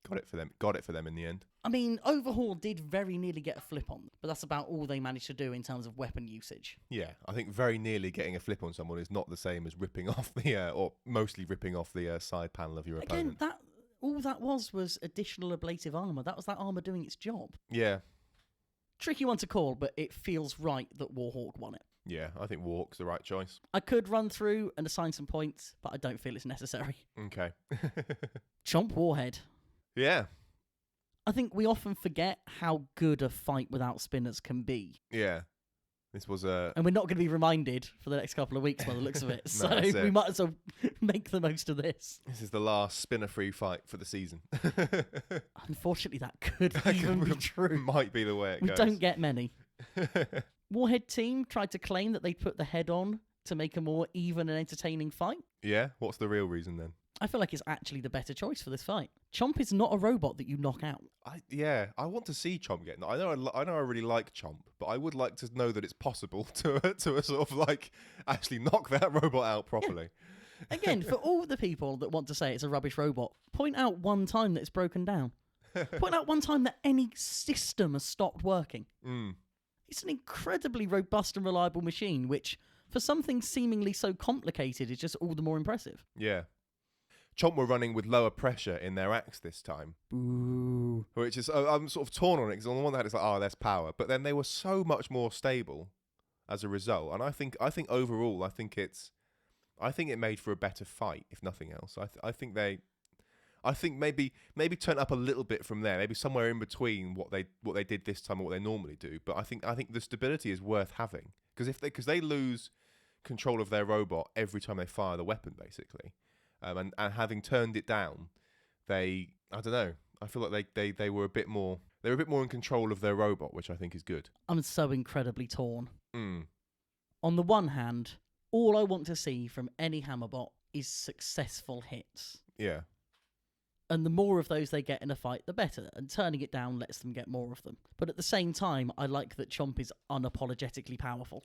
got it for them in the end. I mean, Overhaul did very nearly get a flip on, but that's about all they managed to do in terms of weapon usage. Yeah, I think very nearly getting a flip on someone is not the same as ripping off or mostly ripping off the side panel of your opponent. Again, all that was additional ablative armour. That was that armour doing its job. Yeah. Tricky one to call, but it feels right that Warhawk won it. Yeah, I think Warhawk's the right choice. I could run through and assign some points, but I don't feel it's necessary. Okay. Chomp Warhead. Yeah. I think we often forget how good a fight without spinners can be. Yeah. This was a... And we're not going to be reminded for the next couple of weeks by the looks of it. So we might as well make the most of this. This is the last spinner-free fight for the season. Unfortunately, that could even be true. Might be the way it goes. We don't get many. Warhead team tried to claim that they'd put the head on to make a more even and entertaining fight. Yeah? What's the real reason then? I feel like it's actually the better choice for this fight. Chomp is not a robot that you knock out. I want to see Chomp get. I know I really like Chomp, but I would like to know that it's possible to sort of like actually knock that robot out properly. Yeah. Again, for all the people that want to say it's a rubbish robot, point out one time that it's broken down. Point out one time that any system has stopped working. It's an incredibly robust and reliable machine, which For something seemingly so complicated, it's just all the more impressive. Yeah. Chomp were running with lower pressure in their axe this time. Ooh. Which is, I'm sort of torn on it, because on the one hand it's like, oh, less power. But then they were so much more stable as a result. And I think overall, I think it made for a better fight, if nothing else. I think maybe turn up a little bit from there, maybe somewhere in between what they did this time and what they normally do. But I think the stability is worth having, because they lose control of their robot every time they fire the weapon, basically. And having turned it down, I don't know. I feel like they were a bit more in control of their robot, which I think is good. I'm so incredibly torn. Mm. On the one hand, all I want to see from any Hammerbot is successful hits. Yeah. And the more of those they get in a fight, the better. And turning it down lets them get more of them. But at the same time, I like that Chomp is unapologetically powerful.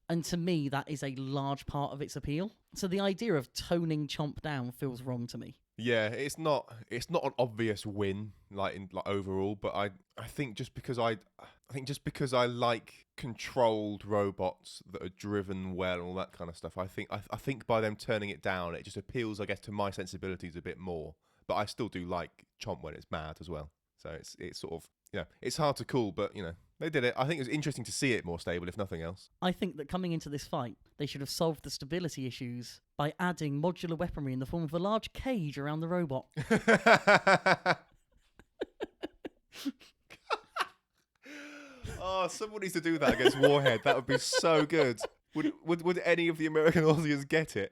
And to me, that is a large part of its appeal. So the idea of toning Chomp down feels wrong to me. Yeah, it's not an obvious win like overall, but I think just because I like controlled robots that are driven well and all that kind of stuff, I think by them turning it down, it just appeals, I guess, to my sensibilities a bit more. But I still do like Chomp when it's mad as well. So it's sort of, it's hard to call, but they did it. I think it was interesting to see it more stable, if nothing else. I think that coming into this fight, they should have solved the stability issues by adding modular weaponry in the form of a large cage around the robot. Oh, someone needs to do that against Warhead. That would be so good. Would any of the American audience get it?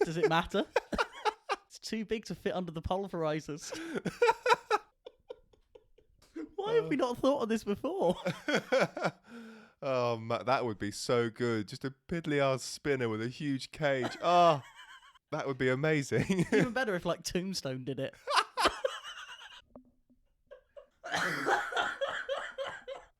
Does it matter? It's too big to fit under the pulverizers. Why have we not thought of this before? Oh, man, that would be so good. Just a piddly-ass spinner with a huge cage. Oh, that would be amazing. Even better if, like, Tombstone did it.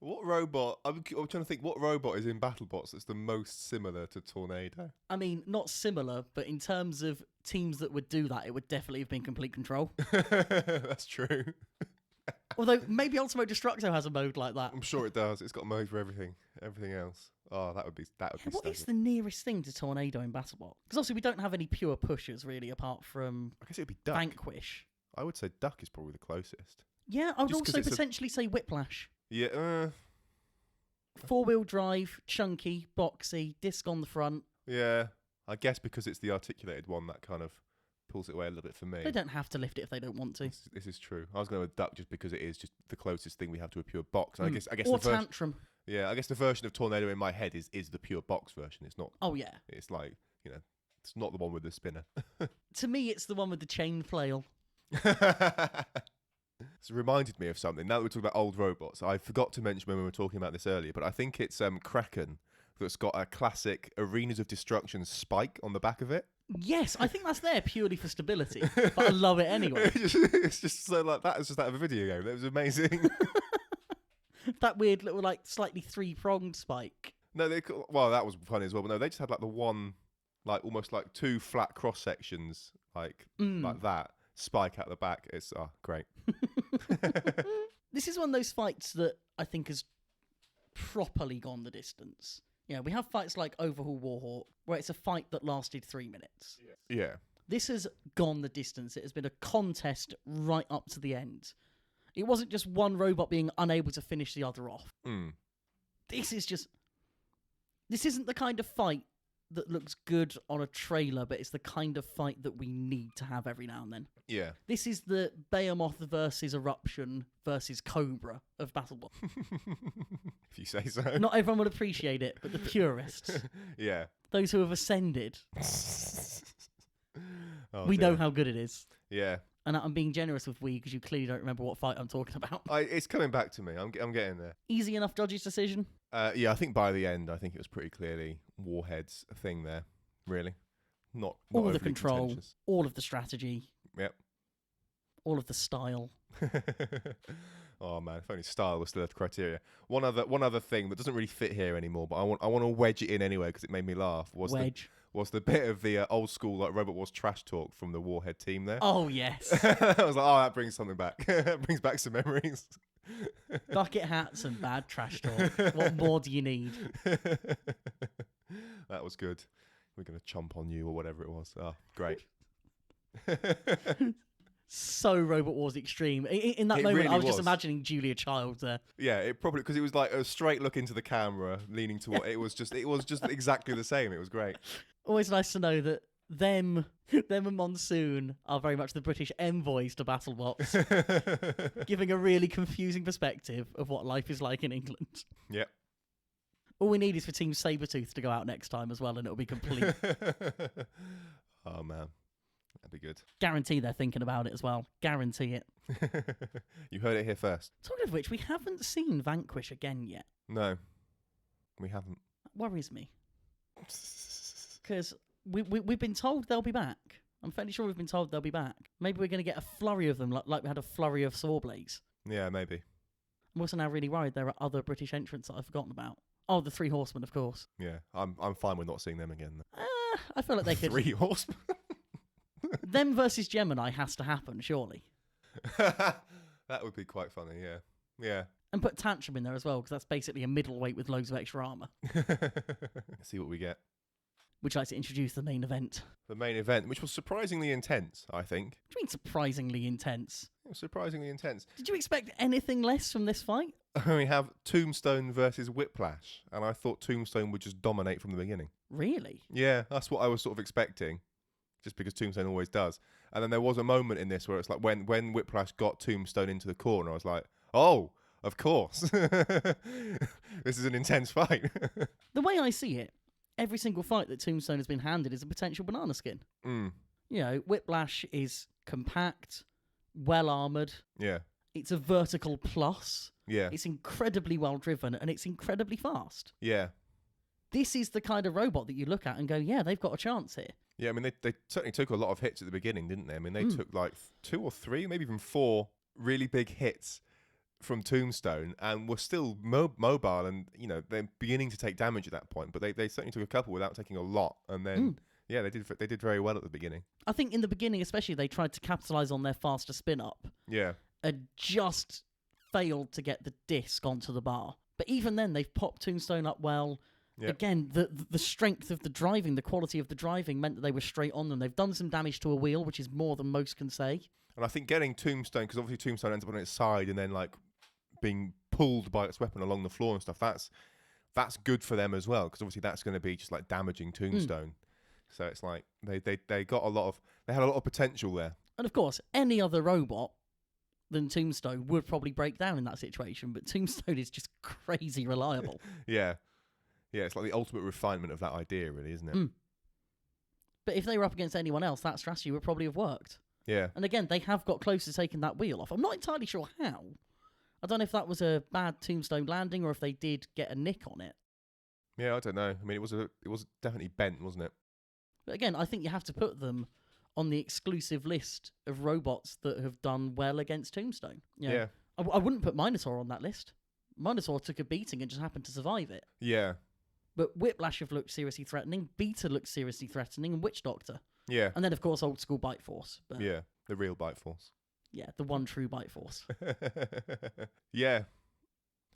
What robot... I'm trying to think, what robot is in BattleBots that's the most similar to Tornado? I mean, not similar, but in terms of teams that would do that, it would definitely have been Complete Control. That's true. Although, maybe Ultimo Destructo has a mode like that. I'm sure it does. It's got a mode for everything else. Oh, that would be What is the nearest thing to Tornado in BattleBot? Because obviously we don't have any pure pushers, really, apart from I guess it would be Duck. Vanquish. I would say Duck is probably the closest. Yeah, I would also potentially say Whiplash. Yeah. 4-wheel drive, chunky, boxy, disc on the front. Yeah, I guess because it's the articulated one that kind of pulls it away a little bit for me. They don't have to lift it if they don't want to. This is true. I was going with Duck just because it is just the closest thing we have to a pure box. And I guess or Tantrum. Yeah, I guess the version of Tornado in my head is the pure box version. It's not. Oh yeah. It's like it's not the one with the spinner. To me, it's the one with the chain flail. It's reminded me of something. Now that we're talking about old robots, I forgot to mention when we were talking about this earlier, but I think it's Kraken that's got a classic Arenas of Destruction spike on the back of it. Yes, I think that's there purely for stability, but I love it anyway. It's just so like that. It's just out of a video game. That was amazing. That weird little like slightly 3-pronged spike. No, that was funny as well. But no, they just had like the one, like almost like 2 flat cross sections, like that spike out the back. It's great. This is one of those fights that I think has properly gone the distance. We have fights like Overhaul Warhawk, where it's a fight that lasted 3 minutes. Yeah. This has gone the distance. It has been a contest right up to the end. It wasn't just one robot being unable to finish the other off. This isn't the kind of fight that looks good on a trailer, but it's the kind of fight that we need to have every now and then. Yeah. This is the Behemoth versus Eruption versus Cobra of BattleBot. If you say so. Not everyone would appreciate it, but the purists. Yeah. Those who have ascended. We know how good it is. Yeah. And I'm being generous with we because you clearly don't remember what fight I'm talking about. It's coming back to me. I'm getting there. Easy enough Dodgy's decision? Yeah, I think by the end, I think it was pretty clearly Warhead's thing there. Really. Not all of the control, all of the strategy. Yep. All of the style. Oh man, if only style was still the criteria. One other thing that doesn't really fit here anymore, but I want to wedge it in anyway because it made me laugh. Was was the bit of the old school like Robot Wars trash talk from the Warhead team there. Oh, yes. I was like, oh, that brings something back. That brings back some memories. Bucket hats and bad trash talk. What more do you need? That was good. We're going to chomp on you or whatever it was. Oh, great. So Robot Wars extreme. In that moment, really I was just imagining Julia Childs there. Yeah, it probably, because it was like a straight look into the camera, leaning toward. It was just exactly the same. It was great. Always nice to know that them and Monsoon are very much the British envoys to BattleBots, giving a really confusing perspective of what life is like in England. Yep. All we need is for Team Sabretooth to go out next time as well, and it'll be complete. Oh, man. That'd be good. Guarantee they're thinking about it as well. Guarantee it. You heard it here first. Talking of which, we haven't seen Vanquish again yet. No, we haven't. That worries me. Because we've been told they'll be back. I'm fairly sure we've been told they'll be back. Maybe we're going to get a flurry of them like we had a flurry of Sawblades. Yeah, maybe. I'm also now really worried there are other British entrants that I've forgotten about. Oh, the Three Horsemen, of course. Yeah, I'm fine with not seeing them again. I feel like they could... Three Horsemen? Them versus Gemini has to happen, surely. That would be quite funny, yeah. Yeah. And put Tantrum in there as well, because that's basically a middleweight with loads of extra armour. See what we get. Would you like to introduce the main event? The main event, which was surprisingly intense, I think. What do you mean surprisingly intense? It was surprisingly intense. Did you expect anything less from this fight? We have Tombstone versus Whiplash, and I thought Tombstone would just dominate from the beginning. Really? Yeah, that's what I was sort of expecting. Just because Tombstone always does. And then there was a moment in this where it's like when Whiplash got Tombstone into the corner, I was like, oh, of course. This is an intense fight. The way I see it, every single fight that Tombstone has been handed is a potential banana skin. Mm. You know, Whiplash is compact, well-armoured. Yeah. It's a vertical plus. Yeah. It's incredibly well-driven, and it's incredibly fast. Yeah. This is the kind of robot that you look at and go, yeah, they've got a chance here. Yeah, I mean, they certainly took a lot of hits at the beginning, didn't they? I mean, they took like 2 or 3, maybe even 4 really big hits from Tombstone and were still mobile and, you know, they're beginning to take damage at that point. But they certainly took a couple without taking a lot. And then, yeah, they did very well at the beginning. I think in the beginning especially, they tried to capitalise on their faster spin-up. Yeah. And just failed to get the disc onto the bar. But even then, they've popped Tombstone up well. Yep. Again, the strength of the driving, the quality of the driving meant that they were straight on them. They've done some damage to a wheel, which is more than most can say. And I think getting Tombstone, because obviously Tombstone ends up on its side and then like being pulled by its weapon along the floor and stuff, that's good for them as well, because obviously that's going to be just like damaging Tombstone. So it's like they got they had a lot of potential there. And of course, any other robot than Tombstone would probably break down in that situation, but Tombstone is just crazy reliable. Yeah. Yeah, it's like the ultimate refinement of that idea, really, isn't it? But if they were up against anyone else, that strategy would probably have worked. Yeah. And again, they have got close to taking that wheel off. I'm not entirely sure how. I don't know if that was a bad Tombstone landing or if they did get a nick on it. Yeah, I don't know. I mean, it was definitely bent, wasn't it? But again, I think you have to put them on the exclusive list of robots that have done well against Tombstone. You know, yeah. I wouldn't put Minotaur on that list. Minotaur took a beating and just happened to survive it. Yeah. But Whiplash have looked seriously threatening, Beta looks seriously threatening, and Witch Doctor. Yeah. And then, of course, old school Bite Force. But yeah, the real Bite Force. Yeah, the one true Bite Force. Yeah.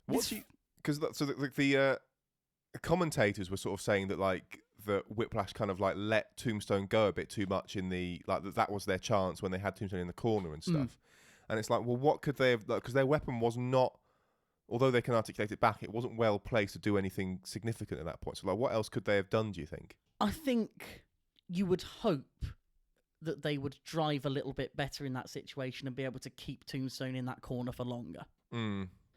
Because the commentators were sort of saying that like that Whiplash kind of like let Tombstone go a bit too much in the like that was their chance when they had Tombstone in the corner and stuff. And it's like, well, what could they have? Because their weapon was not. Although they can articulate it back, it wasn't well placed to do anything significant at that point. So, like, what else could they have done, do you think? I think you would hope that they would drive a little bit better in that situation and be able to keep Tombstone in that corner for longer.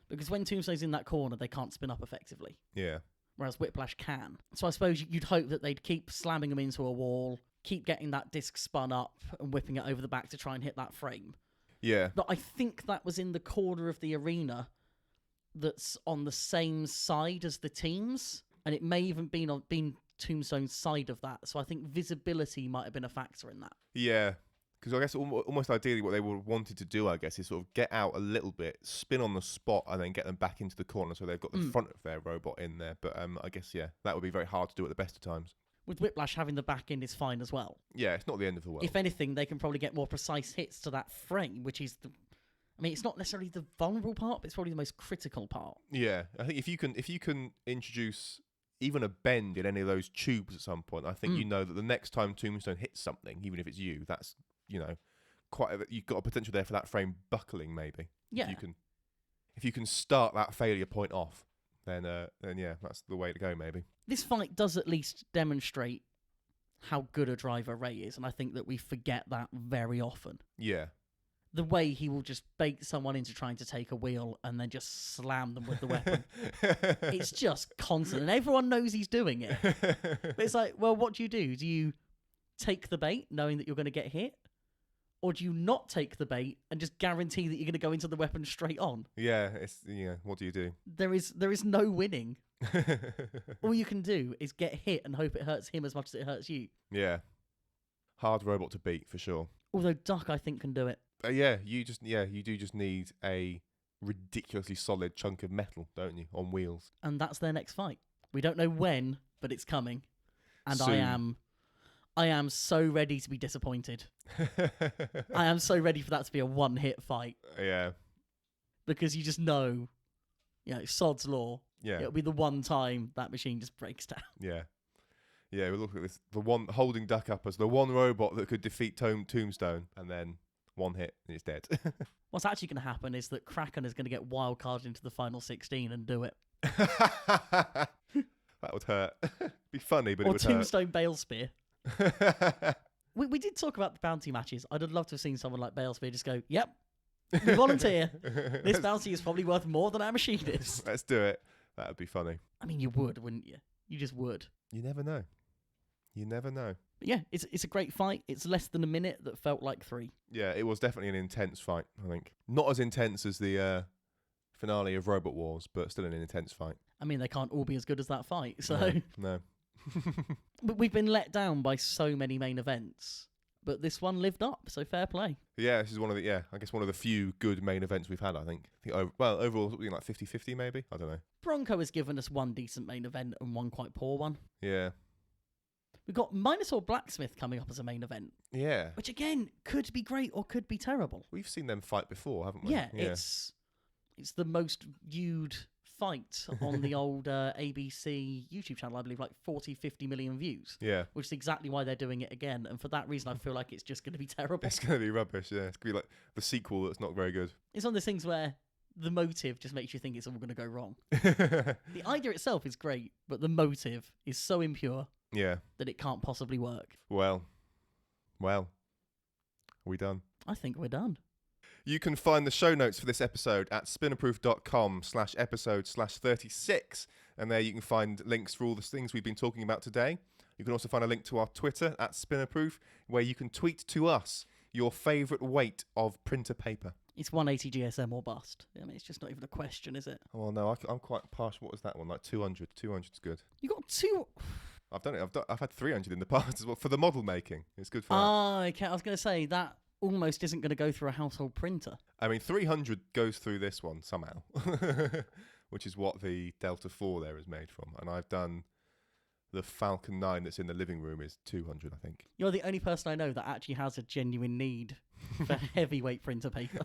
Because when Tombstone's in that corner, they can't spin up effectively. Yeah. Whereas Whiplash can. So I suppose you'd hope that they'd keep slamming them into a wall, keep getting that disc spun up and whipping it over the back to try and hit that frame. Yeah. But I think that was in the corner of the arena that's on the same side as the teams, and it may even been Tombstone's side of that. So I think visibility might have been a factor in that. Yeah, because I guess almost ideally what they would have wanted to do, I guess, is sort of get out a little bit, spin on the spot, and then get them back into the corner so they've got the front of their robot in there. But I guess, yeah, that would be very hard to do at the best of times. With Whiplash, having the back end is fine as well. Yeah, it's not the end of the world. If anything, they can probably get more precise hits to that frame, which is it's not necessarily the vulnerable part, but it's probably the most critical part. Yeah, I think if you can introduce even a bend in any of those tubes at some point, I think you know that the next time Tombstone hits something, even if it's you, that's you've got a potential there for that frame buckling maybe. Yeah. If you can start that failure point off, then yeah, that's the way to go maybe. This fight does at least demonstrate how good a driver Ray is, and I think that we forget that very often. Yeah. The way he will just bait someone into trying to take a wheel and then just slam them with the weapon. It's just constant, and everyone knows he's doing it. But it's like, well, what do? Do you take the bait knowing that you're going to get hit? Or do you not take the bait and just guarantee that you're going to go into the weapon straight on? Yeah, what do you do? There is no winning. All you can do is get hit and hope it hurts him as much as it hurts you. Yeah. Hard robot to beat, for sure. Although Duck, I think, can do it. You do just need a ridiculously solid chunk of metal, don't you, on wheels? And that's their next fight. We don't know when, but it's coming. And soon. I am so ready to be disappointed. I am so ready for that to be a one-hit fight. Yeah. Because you just know, sod's law. Yeah. It'll be the one time that machine just breaks down. Yeah. Yeah, we look at this, the one holding Duck up as the one robot that could defeat Tombstone, and then one hit and it's dead. What's actually going to happen is that Kraken is going to get wildcarded into the final 16 and do it. That would hurt. Be funny, but it would hurt. Or Tombstone Balespear. We did talk about the bounty matches. I'd have loved to have seen someone like Balespear just go, yep, we volunteer. This bounty is probably worth more than our machine is. Let's do it. That would be funny. I mean, you would, wouldn't you? You just would. You never know. But yeah, it's a great fight. It's less than a minute that felt like 3. Yeah, it was definitely an intense fight, I think. Not as intense as the finale of Robot Wars, but still an intense fight. I mean, they can't all be as good as that fight, so... No. But we've been let down by so many main events, but this one lived up, so fair play. Yeah, this is one of the few good main events we've had, I think. Overall, something like 50-50 maybe? I don't know. Bronco has given us one decent main event and one quite poor one. Yeah. We've got Minotaur Blacksmith coming up as a main event. Yeah. Which, again, could be great or could be terrible. We've seen them fight before, haven't we? Yeah. It's the most viewed fight on the old ABC YouTube channel, I believe, like 40-50 million views. Yeah. Which is exactly why they're doing it again. And for that reason, I feel like it's just going to be terrible. It's going to be rubbish, yeah. It's going to be like the sequel that's not very good. It's one of those things where the motive just makes you think it's all going to go wrong. The idea itself is great, but the motive is so impure that it can't possibly work. Well, are we done? I think we're done. You can find the show notes for this episode at spinnerproof.com/episode/36. And there you can find links for all the things we've been talking about today. You can also find a link to our Twitter at Spinnerproof, where you can tweet to us your favourite weight of printer paper. It's 180 GSM or bust. I mean, it's just not even a question, is it? Oh, no, I'm quite partial. What was that one? Like 200. 200's good. You got 2... I've done it. I've had 300 in the past as well for the model making. It's good for that. Oh, okay. I was going to say that almost isn't going to go through a household printer. I mean, 300 goes through this one somehow, which is what the Delta 4 there is made from. And I've done the Falcon 9 that's in the living room is 200, I think. You're the only person I know that actually has a genuine need for heavyweight printer paper.